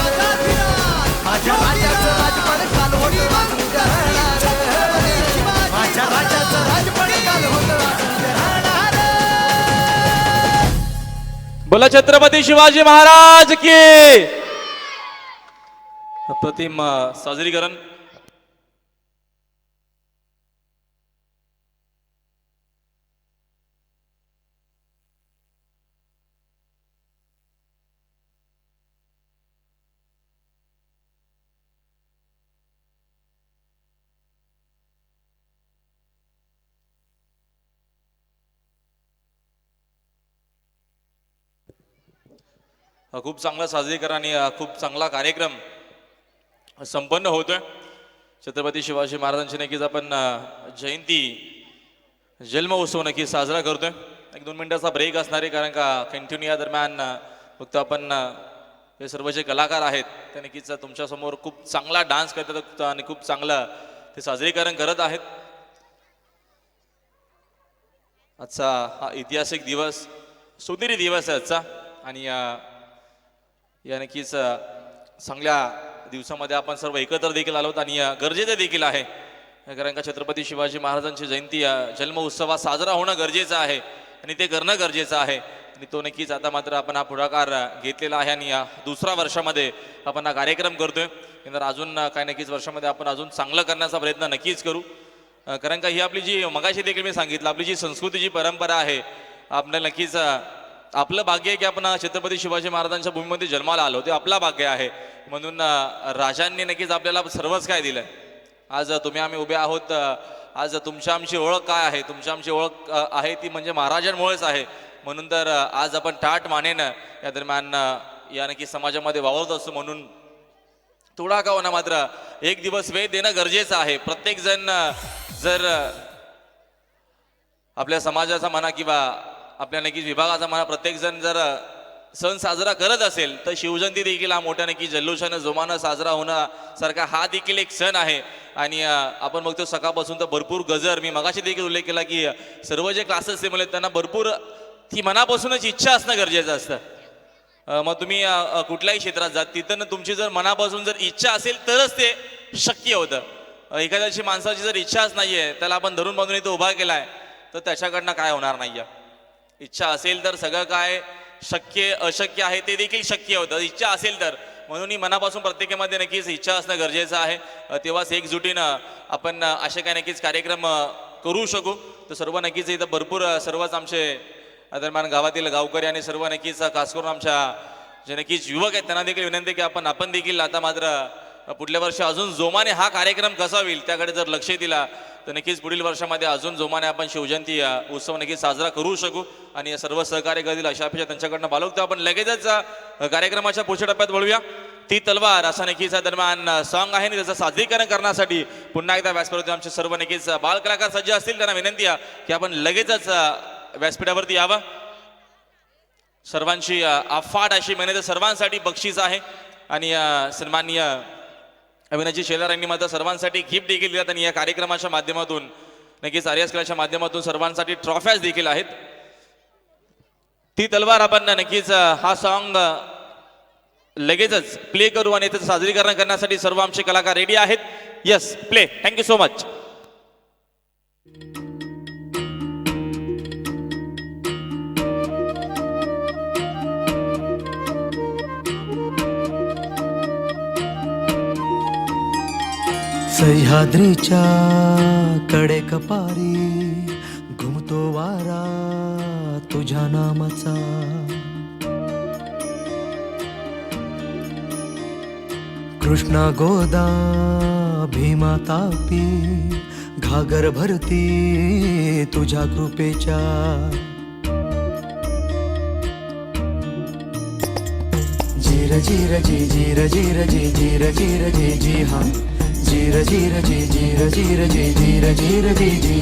माझ्या राजाचं राजपण काल होतं आज उद्या राहणार. माझ्या राजाचं राजपण काल होतं आज उद्या राहणार. बोला छत्रपती शिवाजी महाराज की. अप्रतिम साजरीकरण. खूप चांगला साजरी करा आणि खूप चांगला कार्यक्रम संपन्न होतोय. छत्रपती शिवाजी महाराजांची नक्कीच आपण जयंती जन्म उत्सव नक्की साजरा करतोय. 1-2 मिनिटाचा ब्रेक असणार आहे, कारण का कंटिन्यू या दरम्यान फक्त आपण हे सर्व जे कलाकार आहेत ते नक्कीच तुमच्यासमोर खूप चांगला डान्स करतात आणि खूप चांगलं ते साजरीकरण करत आहेत. आजचा हा ऐतिहासिक दिवस, सोनेरी दिवस आहे आजचा, आणि या नक्कीच चांगल्या दिवसामध्ये आपण सर्व एकत्र देखील आलो आणि गरजेचं देखील आहे, कारण का छत्रपती शिवाजी महाराजांची जयंती जन्म उत्सव साजरा होणं गरजेचं आहे आणि ते करणं गरजेचं आहे. आणि तो नक्कीच आता मात्र आपण हा पुढाकार घेतलेला आहे आणि या दुसऱ्या वर्षामध्ये आपण हा कार्यक्रम करतोय. नंतर अजून काय नक्कीच वर्षामध्ये आपण अजून चांगलं करण्याचा प्रयत्न नक्कीच करू, कारण का ही आपली जी मगाशी देखील मी सांगितलं, आपली जी संस्कृती जी परंपरा आहे, आपल्याला नक्कीच आपलं भाग्य आहे की आपण छत्रपती शिवाजी महाराजांच्या भूमीमध्ये जन्माला आलो, ते आपला भाग्य आहे. म्हणून राजांनी नक्कीच आपल्याला सर्वच काय दिलं. आज तुम्ही आम्ही उभे आहोत, आज तुमच्या आमची ओळख काय आहे, तुमच्या आमची ओळख आहे ती म्हणजे महाराजांमुळेच आहे. म्हणून तर आज आपण टाट मानेनं या दरम्यान या नक्की समाजामध्ये वावरत असतो. म्हणून थोडा का होईना मात्र एक दिवस वेळ देणं गरजेचं आहे. प्रत्येक जण जर आपल्या समाजाचा म्हणा किंवा आपल्या नक्कीच विभागाचा म्हणा, प्रत्येक जण जर सण साजरा करत असेल तर शिवजयंती देखील हा मोठ्या नक्की जल्लोषानं जोमानं साजरा होणं सारखा हा देखील एक सण आहे. आणि आपण बघतो सकाळपासून तर भरपूर गजर, मी मगाशी देखील उल्लेख केला की सर्व जे क्लासेस ते मुले त्यांना भरपूर ती मनापासूनच इच्छा असणं गरजेचं असतं. मग तुम्ही कुठल्याही क्षेत्रात जात, तिथं तुमची जर मनापासून जर इच्छा असेल तरच ते शक्य होतं. एखाद्याची माणसाची जर इच्छाच नाहीये, त्याला आपण धरून बांधून इथं उभा केलाय, तर त्याच्याकडनं काय होणार नाहीये. इच्छा असेल तर सगळं काय शक्य अशक्य आहे ते देखील शक्य होतं, इच्छा असेल तर. म्हणून ही मनापासून प्रत्येकामध्ये नक्कीच इच्छा असणं गरजेचं आहे. तेव्हाच एकजुटीनं आपण असे काय नक्कीच कार्यक्रम करू शकू. तर सर्व नक्कीच इथं भरपूर सर्वच आमचे दरम्यान गावातील गावकरी आणि सर्व नक्कीच खास करून आमच्या जे नक्कीच युवक आहेत त्यांना देखील विनंती की आपण देखील आता मात्र पुढल्या वर्षी अजून जोमाने हा कार्यक्रम कसा होईल त्याकडे जर लक्ष दिला तर नक्कीच पुढील वर्षामध्ये अजून जोमाने आपण शिवजयंती उत्सव नक्कीच साजरा करू शकू आणि सर्व सहकार्य करतील अशा अपेक्षा त्यांच्याकडनं बाळगतो. आपण लगेचच कार्यक्रमाच्या पुढच्या टप्प्यात वळूया. ती तलवार असा नक्कीच दरम्यान सॉंग आहे आणि त्याचं सादरीकरण करण्यासाठी पुन्हा एकदा व्यासपीठावरती आमचे सर्व नक्कीच बाल कलाकार सज्ज असतील. त्यांना विनंती आहे की आपण लगेचच व्यासपीठावरती यावं. सर्वांची अफाट अशी मेहनत सर्वांसाठी बक्षीस आहे आणि सन्माननीय अविनाशजी शेलार यांनी मात्र सर्वांसाठी गिफ्ट देखील दिल्यात आणि या कार्यक्रमाच्या माध्यमातून नक्कीच आर्यस कलाच्या माध्यमातून सर्वांसाठी ट्रॉफ्याज देखील आहेत. ती तलवार आपण नक्कीच हा सॉन्ग लगेचच प्ले करू आणि त्याचं सादरीकरण करण्यासाठी सर्व आमचे कलाकार रेडी आहेत. Yes, play. Thank you so much. सह्याद्रीच्या कडेकपारी घुमतो वारा तुझ्या नामाचा. कृष्णा गोदा भीमा तापी घागर भरती तुझ्या कृपेच्या. जीर जीर जी जीर जीर जी जीर जीर जी जी हा जीर जीर जी जीर जीर जी जीर जीर जी जी.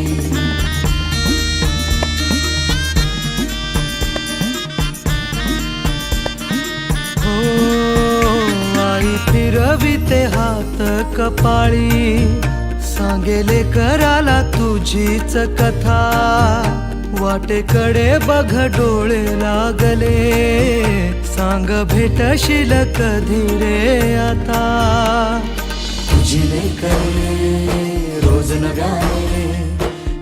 हो आई फिरविते हात कपाळी सांगेले कराला तुझीच कथा. वाटेकडे बघ डोळे लागले सांग भेटशील कधी रे आता. तुझी करे रोज नव्याने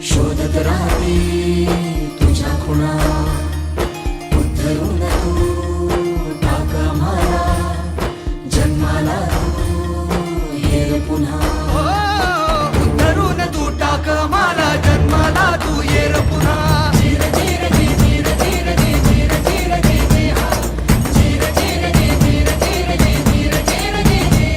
शोधत राहते तुझ्या खुणा. उद्धरून तू टाक आम्हाला जन्माला तू ये पुन्हा. उद्धरून तू टाक आम्हाला जन्माला तू ये पुन्हा. जीर जीर जी जीर जीर जी जीर जीर जी जी हा जीर जीर जी जीर जीर जी जीर जीर जी जी.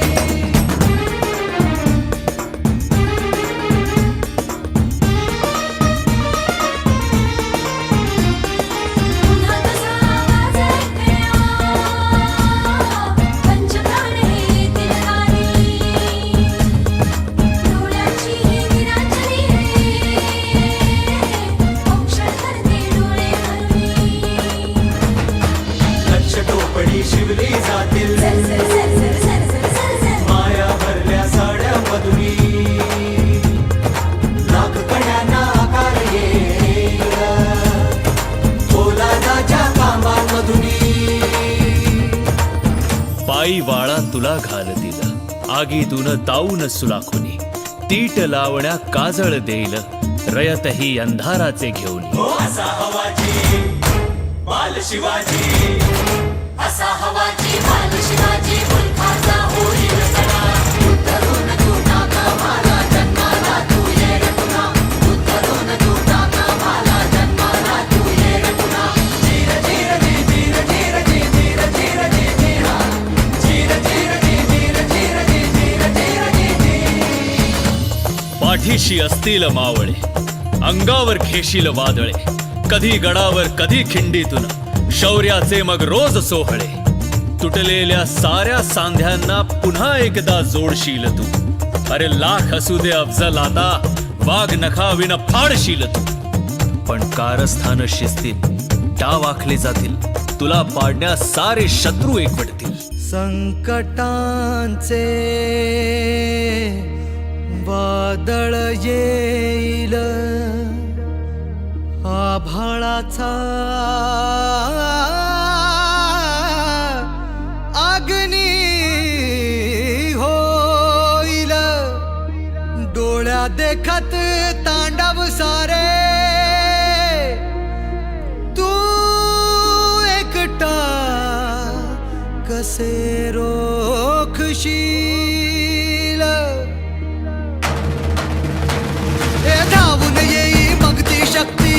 घालतील आगीतून ताऊन सुलाखुनी तीट लावण्या काजळ देईल रयतही अंधाराचे घेऊन हो असा हवाजी बाल शिवाजी असा हवाची बाल शिवाजी मुलखाचा होईल सडा उतरून तू टाका मला जन्माला तू ये रे पुन्हा उतरून तू टाका मला जन्माला तू ये रे पुन्हा धीर धीर जी धीर धीर जी धीर धीर जी धीरा धीर धीर जी धीर धीर जी धीर धीर जी पाठीशी असतील मावळे अंगावर खेशील वादळे कधी गडावर कधी खिंडीतून शौर्याचे मग रोज सोहळे तुटलेल्या साऱ्या सांध्यांना पुन्हा एकदा जोडशील तू अरे लाख असू दे अफजल आता वाघ नखाविन फाडशील तू पण कारस्थान शिस्तीत डाव आखले जातील तुला पाडण्यास सारे शत्रू एकवटतील संकटांचे वादळ येईल आभाळाचा अग्नी होईल डोळ्या देखत तांडव सारे तू एकटा कसे रोखशील धावून येई मग ती शक्ती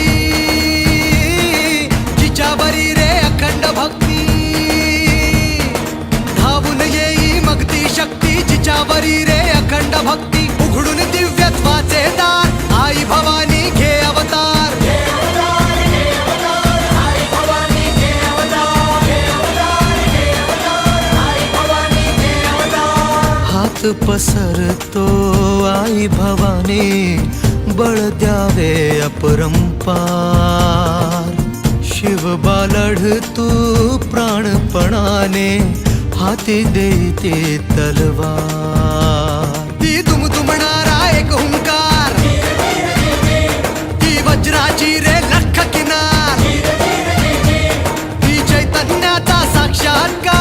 जिच्यावरी रे अखंड भक्ती धावून येई मग ती शक्ती जिच्यावरी रे अखंड भक्ती उघडून दिव्यत्वाचे दार आई भवानी घे अवतार हात पसरतो आई भवानी बळ द्यावे अपरंपार शिव बालढ तू प्राणपणाने हाती देते तलवार ती दुमदुमणारा एक हुंकार ती वज्राची रे लख किनार ती चैतन्याचा साक्षात्कार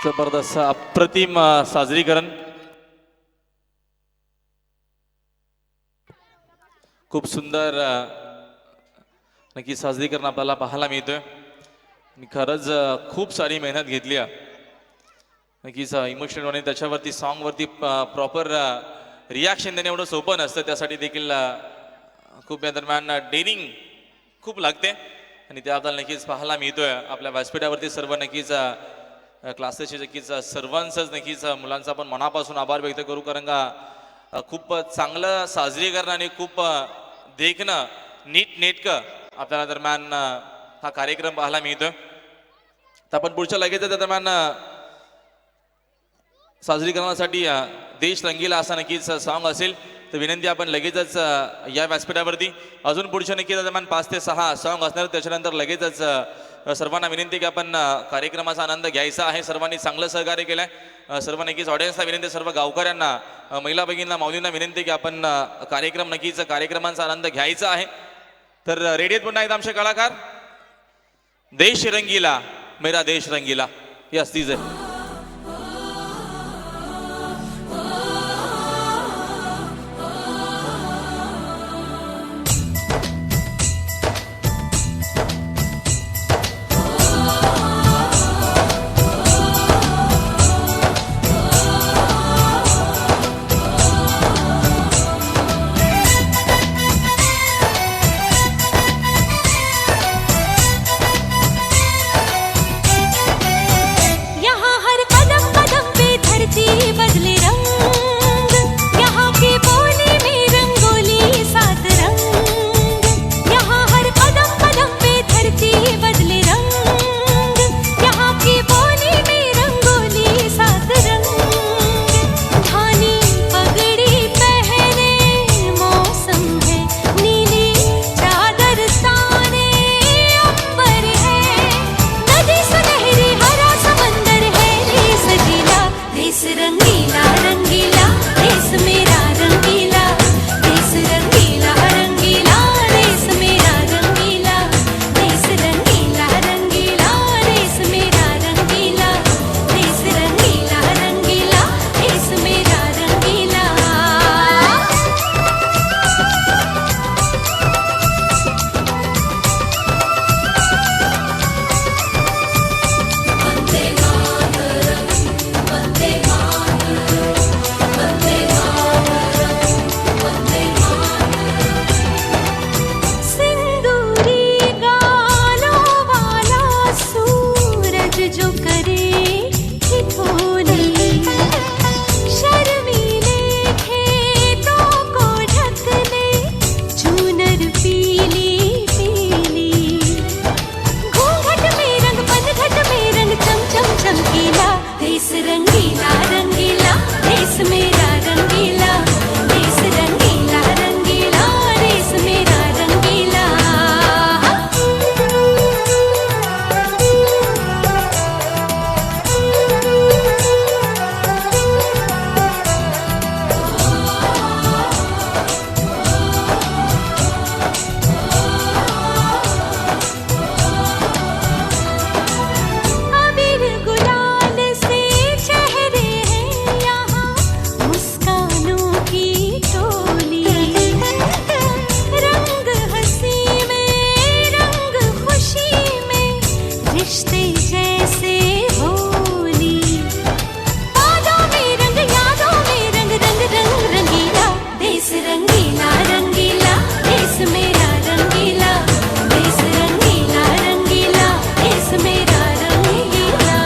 जबरदस्त अप्रतिम साजरीकरण खूप सुंदर नक्की साजरीकरण आपल्याला पाहायला मिळतोय आणि खरंच खूप सारी मेहनत घेतली आहे नक्कीच इमोशनल आणि त्याच्यावरती सॉन्गवरती प्रॉपर रिॲक्शन देणे एवढं सोपं नसतं त्यासाठी देखील खूप या दरम्यान डेअरिंग खूप लागते आणि ते आपल्याला नक्कीच पाहायला मिळतोय आपल्या व्यासपीठावरती सर्व नक्कीच क्लासेसचे नक्कीच सर्वांचंच नक्कीच मुलांचा आपण मनापासून आभार व्यक्त करू कारण का खूप चांगलं साजरीकरण आणि खूप देखणं नीटनेटकं आपल्याला दरम्यान हा कार्यक्रम पाहायला मिळतोय तर आपण पुढच्या लगेच त्या दरम्यान साजरीकरणासाठी देश रंगीला असा नक्कीच सॉन्ग असेल तर विनंती आपण लगेचच या व्यासपीठावरती अजून पुढच्या नक्की दरम्यान 5 ते 6 सॉन्ग असणार त्याच्यानंतर लगेचच सर्वांना विनंती की आपण कार्यक्रमाचा आनंद घ्यायचा आहे सर्वांनी चांगलं सहकार्य केलंय सर्व नक्कीच ऑडियन्सला विनंती सर्व गावकऱ्यांना महिला भगिनींना माऊलींना विनंती की आपण कार्यक्रम नक्कीच कार्यक्रमांचा आनंद घ्यायचा आहे तर रेडिओत पुन्हा एकदा आमचे कलाकार देश रंगीला मेरा देश रंगीला ही असतीच आहे यहाँ रंगीला देश रंगीला रंगीला देश मेरा रंगीला देश रंगीला रंगीला देश मेरा रंगीला अबीर गुलाल से चेहरे हैं यहाँ मुस्कानों की टोली रंग हंसी में रंग खुशी में रिश्ते जैसे होली यादों में रंग रंग रंग रंगीला देश रंगीला रंगीला देश मेरा रंगीला देश रंगीला रंगीला देश मेरा रंगीला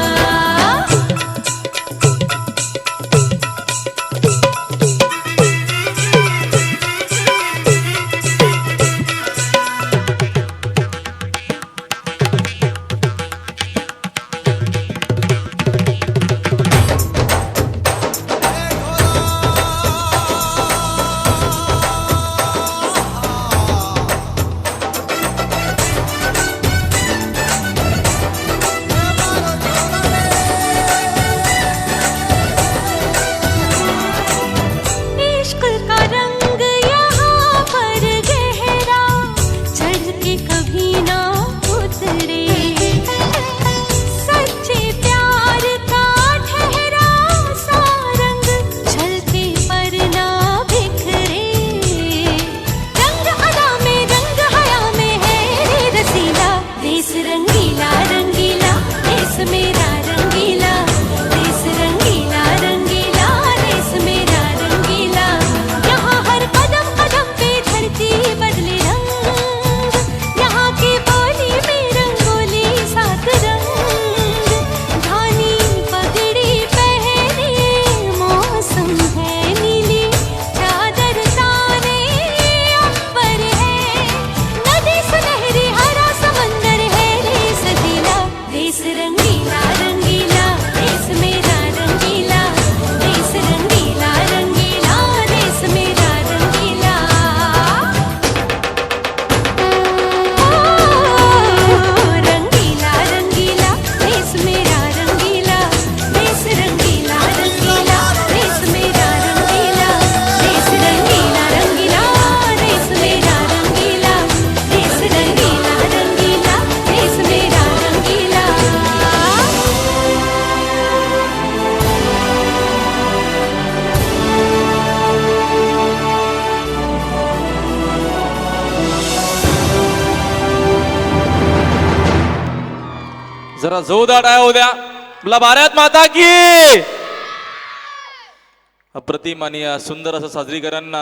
इश्क का रंग यहाँ पर गहरा चढ़ के कभी ना उतरे सच्चे प्यार का ठहरा सा रंग छलके पर ना बिखरे रंग अदा में रंग हया में है रे रसीला देश रंगीला रंगीला देश मेरा रंगीला देश रंगीला रंगीला देश मेरा रंगीला यहाँ हर कदम कदम पे धरती बदले रंग यहाँ की बोली में रंगोली सात रंग धानी पगड़ी पहने मौसम है नीली चादर ताने अंबर है नदी सुनहरी हरा समंदर है रे सजीला देश रंगीला रंगीला देश मेरा रंगीला देश रंगीला रंगीला देश मेरा रंगीला रंगीला रंगीला देश मेरा रंगीला देश रंगीला रंगीला देश मेरा रंगीला देश रंगीला रंगीला देश मेरा रंगीला देश रंगीला रंगीला देश मेरा रंगीला जरा जोरदार टाळ्या होऊ द्या आपला भारत माता की अप्रतिम आणि सुंदर असं साजरीकरण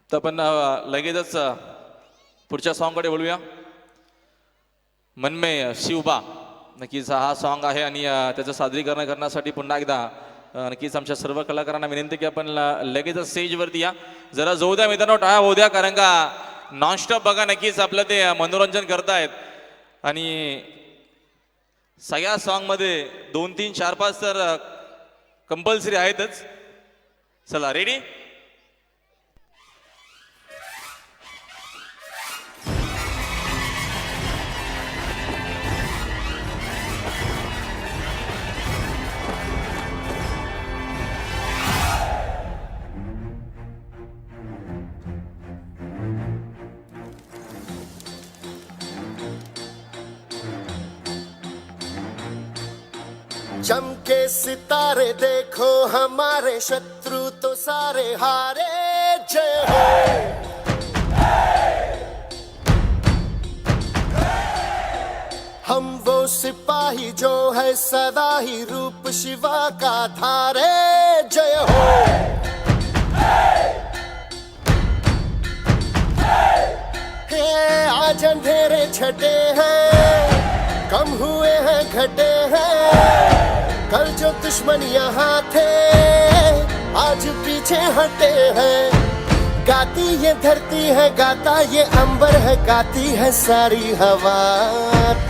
तर आपण लगेचच पुढच्या सॉन्गकडे बोलूया. मन में शिवबा नक्कीच हा सॉन्ग आहे आणि त्याचं सादरीकरण करण्यासाठी पुन्हा एकदा नक्कीच आमच्या सर्व कलाकारांना विनंती की आपण लगेचच स्टेजवरती या. जरा जोरदार मित्रांनो टाळ्या होऊ द्या, कारण का नॉनस्टॉप बघा नक्कीच आपलं ते मनोरंजन करतायत आणि सगळ्या सॉन्गमध्ये 2, 3, 4, 5 तर कंपल्सरी आहेतच. चला रेडी. चमके सितारे देखो हमारे शत्रु तो सारे हारे जय हो हम वो सिपाही जो है सदा ही रूप शिवा का धारे जय हो हे आज अंधेरे छटे हैं कम हुए हैं घटे हैं कल जो दुश्मन यहाँ थे आज पीछे हटे हैं गाती ये धरती है गाता ये अंबर है गाती है सारी हवा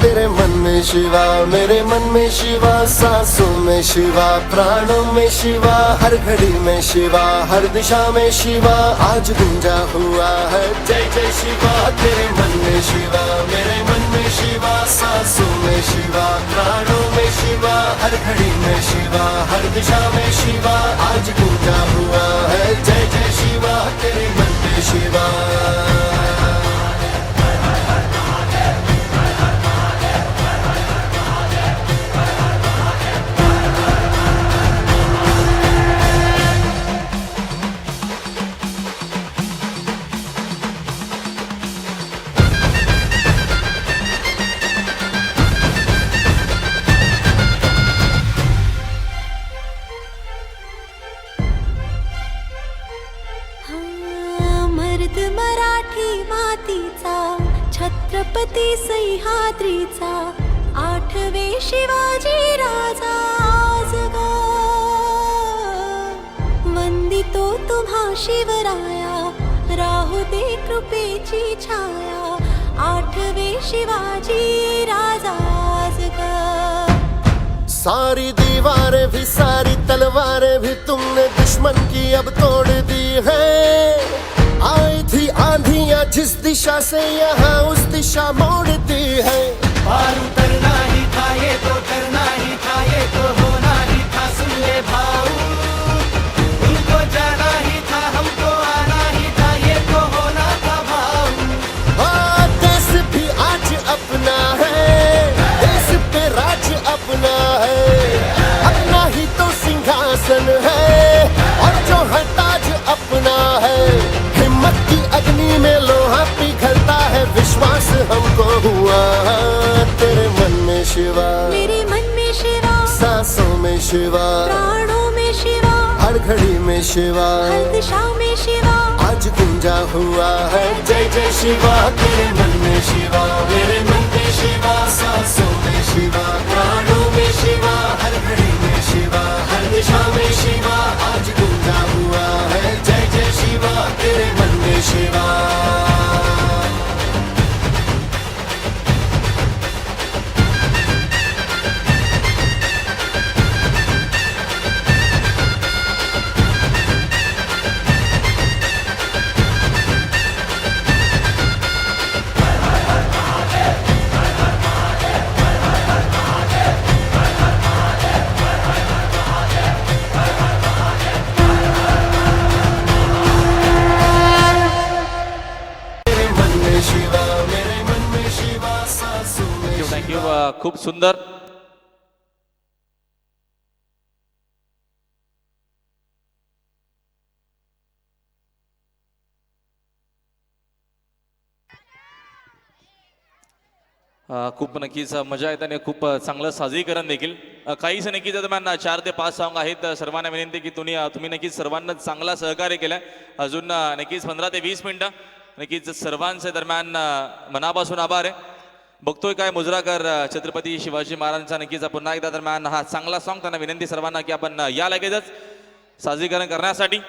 तेरे मन में शिवा मेरे मन में शिवा सांसों में शिवा प्राणों में शिवा हर घड़ी में शिवा हर दिशा में शिवा आज गूंजा हुआ है जय जय शिवा तेरे मन में शिवा मेरे मन में शिवा सांसों में शिवा प्राणों में शिवा हर घड़ी में शिवा हर दिशा में शिवा आज गूंजा हुआ है जय जय शिवा तेरे मन में शिवा मर्द मराठी मातीचा छत्रपती सह्याद्रीचा आठवे शिवाजी राजा आज गा वंदितो तुम्हा शिवराया राहू दे कृपेची छाया आठवे शिवाजी राजा आज गा सारी दीवारें भी सारी तलवारें भी तुमने दुश्मन की अब तोड़ दी है आई थी आंधियां जिस दिशा से यहाँ उस दिशा मोड़ती है पार उतरना ही था ये तो करना ही था ये तो होना ही था सुन ले भाऊ उनको जाना ही था हमको आना ही था ये तो होना था भाऊ हाँ देश भी आज अपना है देश पे राज अपना है अपना ही तो सिंहासन है और जो है ताज अपना है हिम्मत की अग्नि में लोहा पिघलता है विश्वास हमको हुआ तेरे मन में शिवा मेरे मन में शिवा सांसों में शिवा प्राणों में शिवा हर घड़ी में शिवा हर दिशा में शिवा आज गूंजा हुआ है जय जय शिवा तेरे मन में शिवा मेरे मन में शिवा सांसों में शिवा प्राणों में शिवा हर घड़ी में शिवा हर दिशा में शिवा आज गूंजा हुआ है जय जय शिवा तेरे मन में शिवा थँक्यू खूप सुंदर खूप नक्कीच मजा येते आणि खूप चांगलं साजरीकरण देखील काहीच नक्कीच दरम्यान 4 ते 5 सॉंग आहेत सर्वांना विनंती की तुम्ही नक्कीच सर्वांना चांगला सहकार्य केलं अजून नक्कीच 15 ते 20 मिनिटं नक्कीच सर्वांचे दरम्यान मनापासून आभार आहे बघतोय काय मुजराकर छत्रपती शिवाजी महाराजांचा नक्कीच पुन्हा एकदा दरम्यान हा चांगला सॉंग त्यांना विनंती सर्वांना की आपण या लगेचच साजरीकरण करण्यासाठी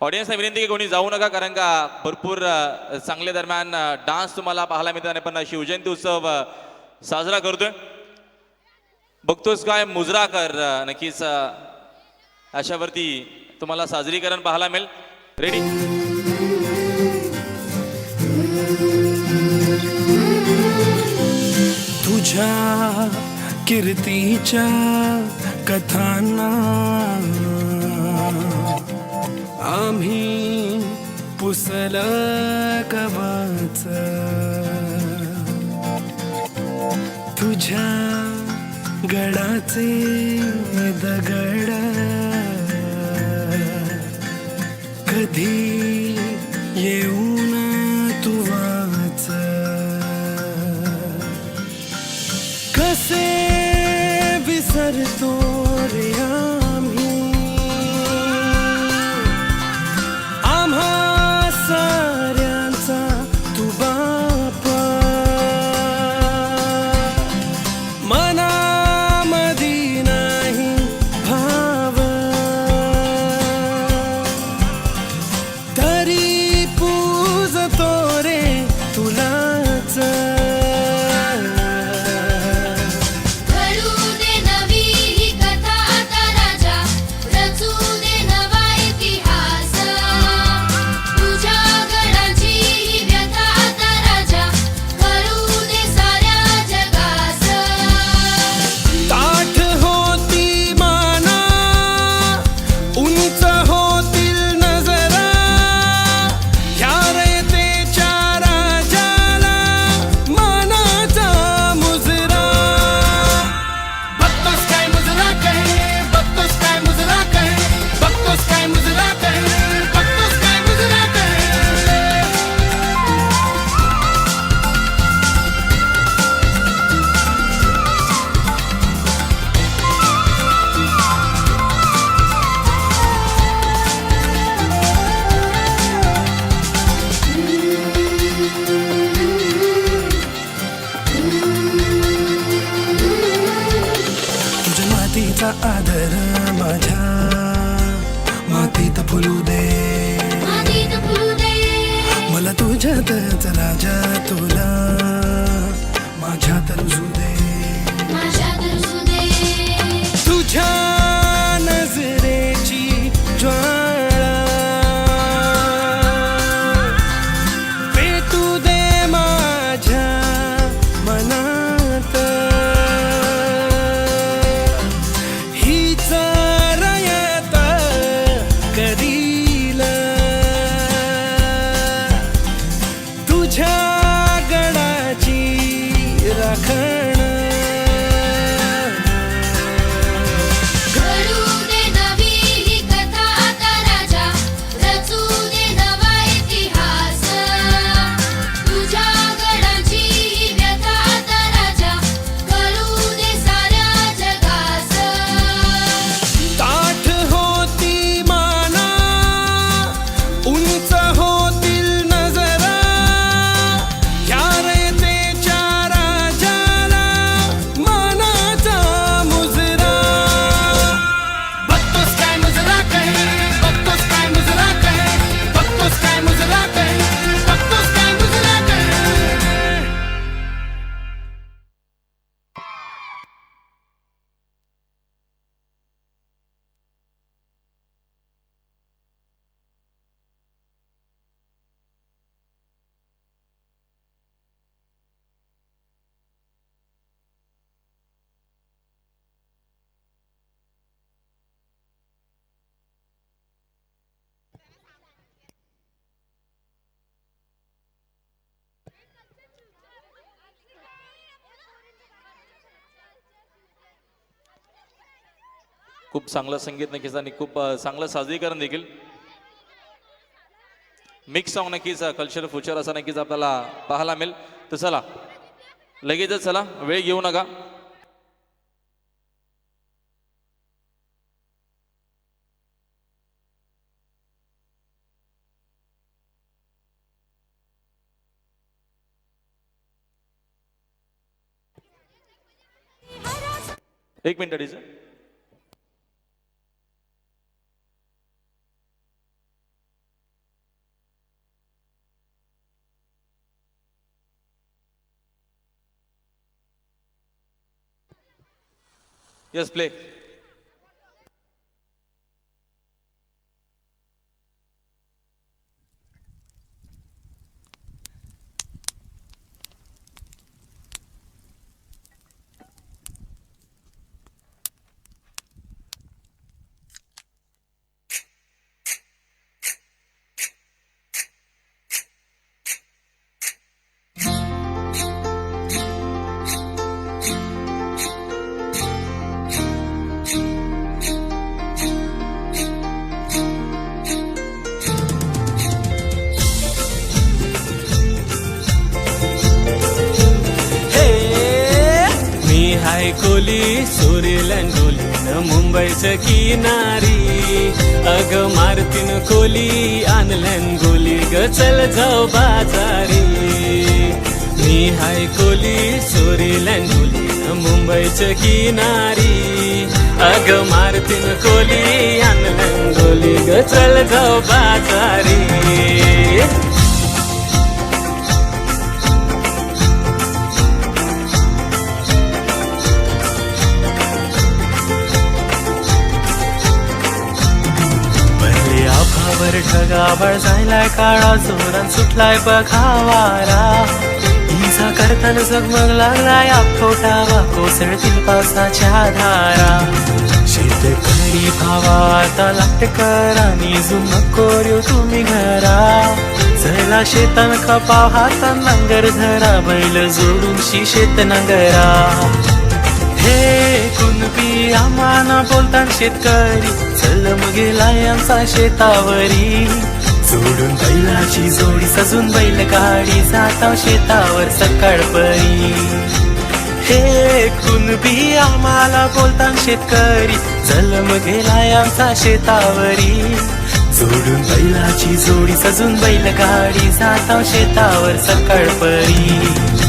ऑडियन्सला विनंती की कोणी जाऊ नका कारण का भरपूर चांगले दरम्यान डान्स तुम्हाला पाहायला मिळतात आणि पण शिवजयंती उत्सव साजरा करतोय बघतोस काय मुजराकर नक्कीच अशावरती तुम्हाला साजरीकरण पाहायला मिळेल रेडी तुझ्या कीर्तीच्या कथांना आम्ही पुसल कवच तुझ्या गडाचे दगड कधी येऊन तू वाच कसे विसरतो रे आम्ही आम्हा साऱ्यांचा तू बापा मनामधी नाही भाव तरी पूजतो रे तुलाच घडू दे नवी ही कथा आता राजा रचू दे नवा इतिहास तुझ्या गडाची ही व्यथा आता राजा कळू दे साऱ्या जगास ताठ होती माना उंच होतील नजरा ह्या रयतेच्या राजाला मानाचा मुजरा बघतोस काय मुजरा काय बघतोस काय मुजरा काय बघतोस काय मुजरा काय बघतोस काय मुजरा काय तुझ्या मातीचा आदर माझ्या मातीत फुलू दे मातीत फुलू दे मला तुझ्यातच राजा तुला माझ्यात रुजू दे माझ्यात रुजू दे तुझ्या नजरेची ज्वाळा पेटू दे माझ्या मनात हीच रयत करील तुझ्या गडाची राखण घडू दे नवी ही कथा आता राजा रचू दे नवा इतिहास तुझ्या गडाची ही व्यथा आता राजा कळू दे साऱ्या जगास ताठ होती माना उंच होतील नजरा ह्या रयतेच्या राजाला मानाचा मुजरा बघतोस काय मुजरा काय बघतोस काय मुजरा काय बघतोस काय मुजरा काय बघतोस काय मुजरा काय खूप चांगलं संगीत नक्कीच आणि खूप चांगलं सादरीकरण देखील मिक्स सॉन्ग नक्कीच कल्चर फ्युचर असं नक्कीच आपल्याला पाहायला मिळेल. तर चला लगेचच चला वेळ घेऊ नका. एक मिनिट डीजे. Yes, play. हाय कोली सोरीलन डोलीन मुंबईच्या किनारी अग मारतीन कोली आणलन गोली ग चल जाऊ बाजारी मी हाय कोली सोरीलन डोलीन मुंबईच्या किनारी अग मारतीन कोली आणलन गोली ग चल जाऊ बाजारी आभावर ढगावळ जायलाय काळा जोरान सुटलाय बघावारा इजा करताना जगमग लागलाय आखोटावा कोसळतील पावसाच्या धारा शेतकरी भावा आता लाट करा निजून नको रे तुम्ही घरा चला शेतान खपाव हातान नांगर धरा बैल जोडून शेत नांगरा हे कुणबी आम्हाला बोलतात शेतकरी चल मग गेलाय आमचा शेतावरी जोडून बैलाची जोडी सजून बैलगाडी जाता शेतावर सकाळपरी हे कुणबी आम्हाला बोलतात शेतकरी चल मग गेलाय आमचा शेतावरी जोडून बैलाची जोडी सजून बैलगाडी जाता शेतावर सकाळपरी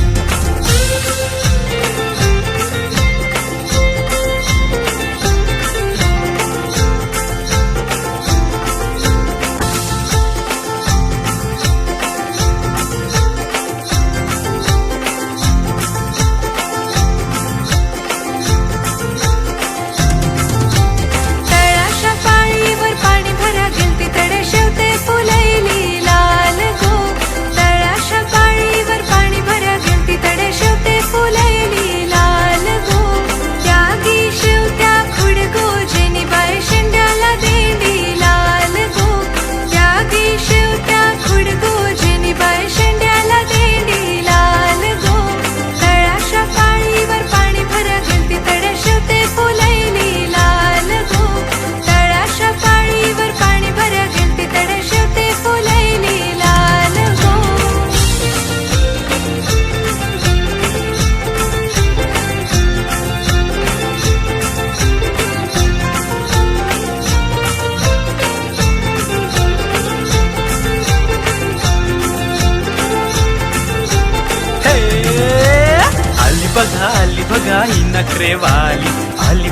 बघा ही नखरेवाली आली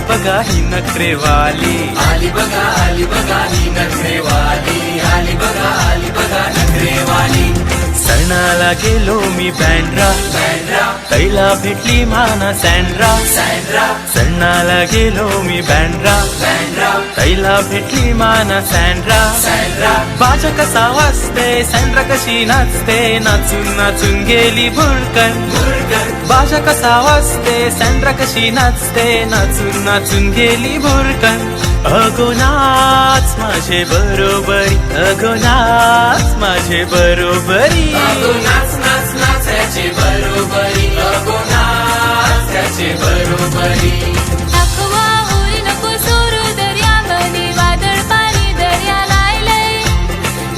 बघा ही नखरेवाली आली बघा ही नखरेवाली आली बघा नखरेवाली सणाला गेलो मी बँड्रा तैला भेटली माना सँड्रा सणाला गेलो मी बँड्रा तैला भेटली माना सँड्रा बाजा कसा वाजते सँड्रा कशी नाचते नाचून नाचून गेली भुरकन बाजा कसा वाजते सँड्रा कशी नाचते नाचून नाचून गेली भुरकन अगो नाच माझे बरोबरी अगो नाच माझे बरोबरी अगो नाच नाच नाचायचे बरोबरी अगो नाच त्याचे बरोबरी दाखवा होरी नको सोरू दर्यामध्ये वादळ पाणी दर्या लायलंय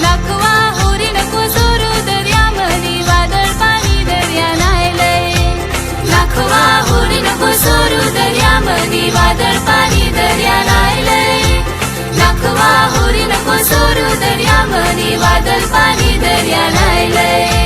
दाखवा होरी नको सोरू दर्यामध्ये वादळ पाणी दर्या लायलंय दाखवा होरी नको सोरू दर्यामध्ये वादळ पाणी दर्या लायलंय दाखवा होरी नको सोरू दर्यामध्ये वादळ पाणी दर्या लायलंय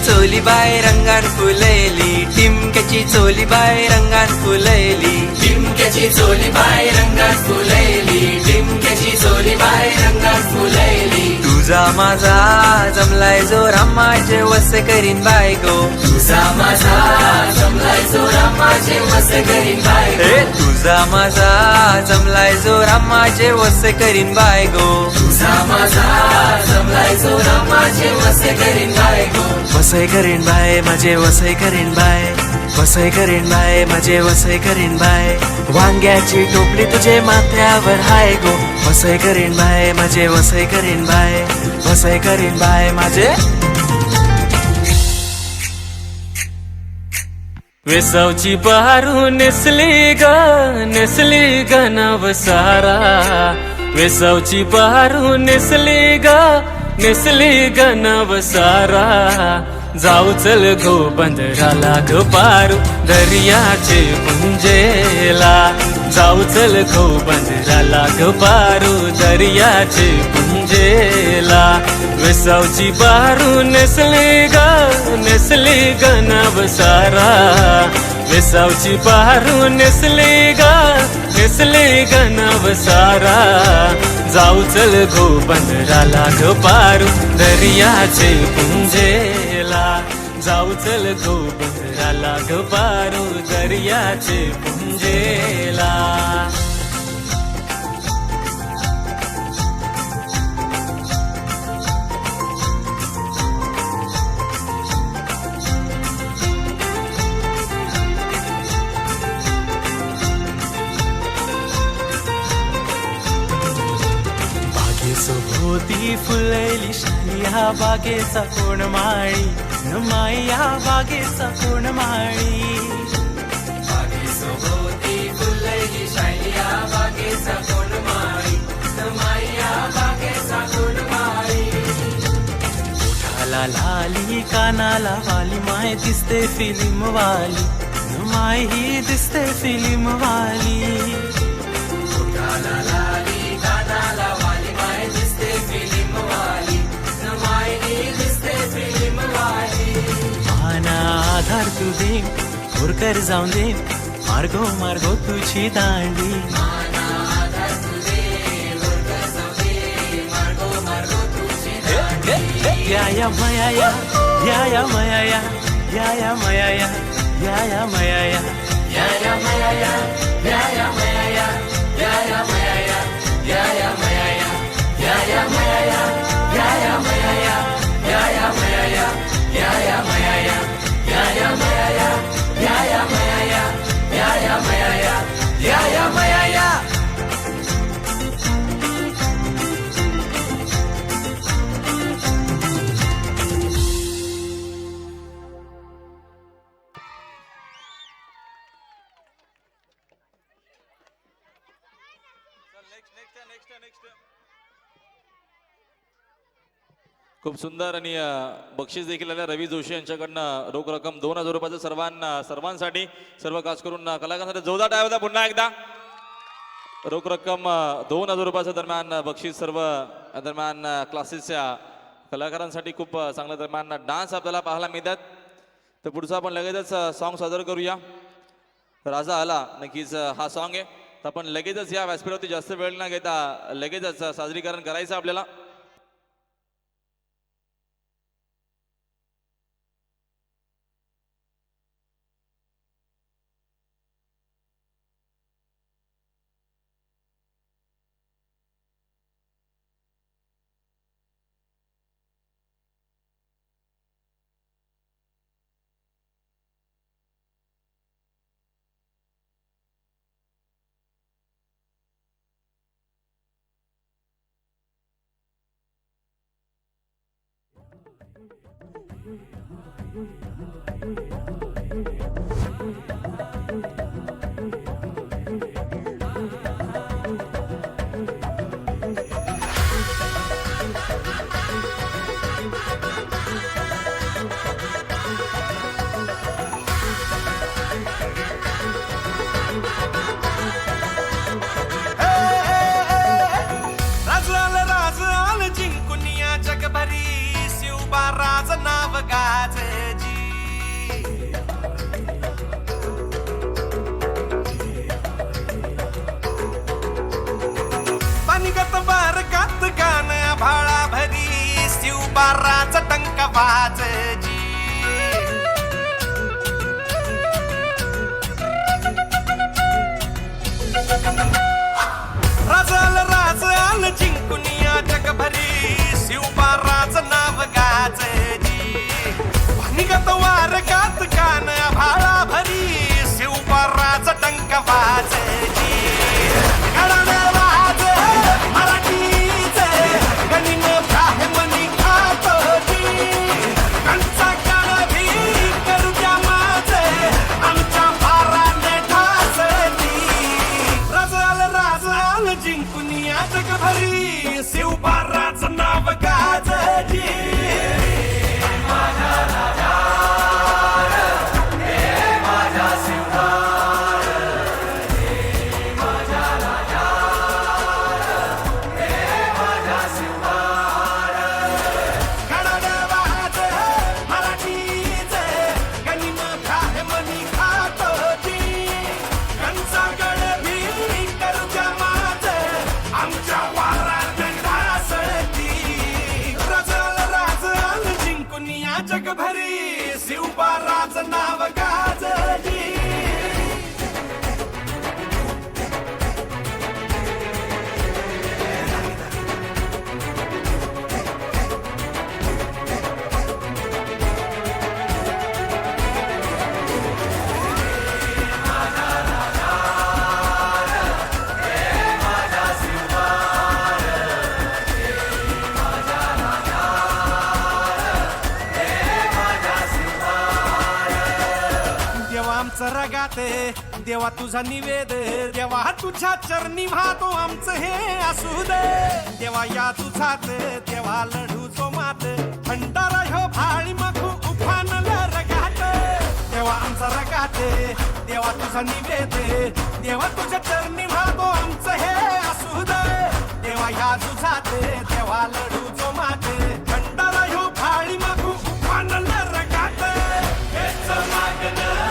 चोली बाय रंगान फुलैली टिमक्याची चोली बाय रंगान फुलैली टिमक्याची चोली बाय रंगात फुलैली टिमक्याची चोली बाय रंगात फुलैली तुझ तुझा माझा जमलाय जो रामाचे वसे करीन बायको तुझा माझा जमलाय जो रामाचे वसे करीन बायको हे तुझा माझा जमलाय जो रामाचे वसे करीन बायको तुझा माझा जमलाय जो रामाचे वसे करीन बायको वसई करीन बाय माझे वसई करीन बाय वसई करीन बाय माझे वसई करीन बाय वांग्याची टोपली तुझे माथ्यावर हाय गो वसई करीन बाय माझे वसई करीन बाय वसई करीन बाय माझे वेसावची बहारू नेसली ग नवसारा वेसावची बहारू नेसली ग नवसारा जाऊ चल गो बंदराला ग पारू दर्याचे पुंजेला जाऊ चल गो बंदराला ग पारू दर्याचे पुंजेला वेसावची बहारू नेसली ग नवसारा वेसावची बहारू नेसली ग नवसारा जाऊ चल गो बंदराला ग पारू दर्याचे पुंजेला जाऊ चल गो बंदराला ग पारू दर्याचे पुंजेला भोवती फुलली शालिया बागेचा कोण माळी न माया बागेचा कोण माळी बागेसोबती फुलली शालिया बागेचा कोण माळी न माया बागेचा कोण माळी ओठाला लाली कानाला वाली माय दिसते फिल्म वाली न माय ही दिसते फिल्म वाली ओठाला लाली कानाला वाली माय दिसते फिल्म वाली न माय ही दिसते फिल्म वाली माना आधार तू दे और कर जाऊन दे मार्गो मार्गो तुझी दांडी माना आधार तुझे वर्ग जाऊदे मार्गो मार्गो तुझी दांडी या मया या मया या मया या मया या मया या मया या मया या मया या मया या मया या मया या मया या मया या मया या मया या मया खूप सुंदर आणि बक्षीस देखील आलं रवी जोशी यांच्याकडनं रोख रक्कम 2000 रुपयाचं सर्वांसाठी सर्व खास करून कलाकारांसाठी जोरदार टाळ्या होत्या पुन्हा एकदा रोख रक्कम 2000 रुपयाच्या दरम्यान बक्षीस सर्व दरम्यान क्लासेसच्या कलाकारांसाठी खूप चांगल्या दरम्यान डान्स आपल्याला पाहायला मिळतात. तर पुढचा आपण लगेचच सॉन्ग सादर करूया. राजा आला नक्कीच हा सॉन्ग आहे. तर आपण लगेचच या व्यासपीठावरती जास्त वेळ न घेता लगेचच सादरीकरण करायचं आपल्याला. जगभरी शिवबा राज नाव गाजजी वाजजी राजाल राज आल जिंकुनिया जगभरी शिवबा राज नाव गाजजी निगत वार गात कान भाळा भरी शिवबा राज टंक वाजजी गडाने वाज मराठीचे गणिन ब्राह्मणी खातोजी कंचा काळ भी करू द्या माझे आमच्या पाराने ठासली राजाल जिंकुनिया जगभरी शिवबा राज नाव गाजजी जगभरी शिवबा राज नाव गाजजी आमचं रगाते देवा तुझा निवेद देवा तुझ्या चरणी वाहतो आमचं हे असू दे देवा या तुझात देवा लढू जो मात भंडारा ह्यो भाळी मखू उफानल रगात देवा आमचा रगाते देवा तुझा निवेद देवा तुझ्या चरणी वाहतो आमचं हे असू दे देवा या तुझात देवा लढू जो मात भंडारा ह्यो भाळी मखू उफानल रगात हेच मागणं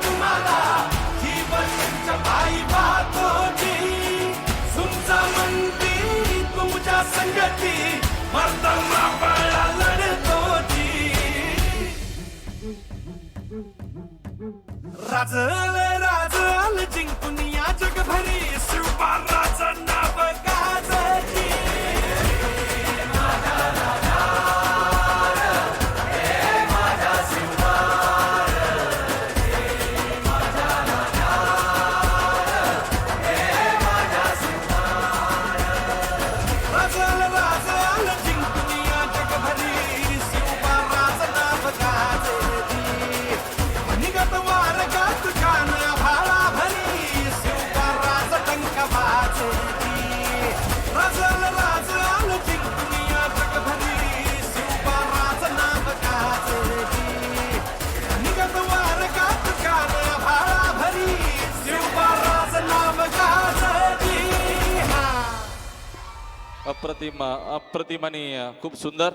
तुम्हाला जीवन बाई पाहतोजी सुमचा म्हणती तुमच्या संगती मर्दमा बळा लढतोजी राजल जिंकुनिया जगभरी शिवबा राज नाव गाजजी अप्रतिम अप्रतिम आणि खूप सुंदर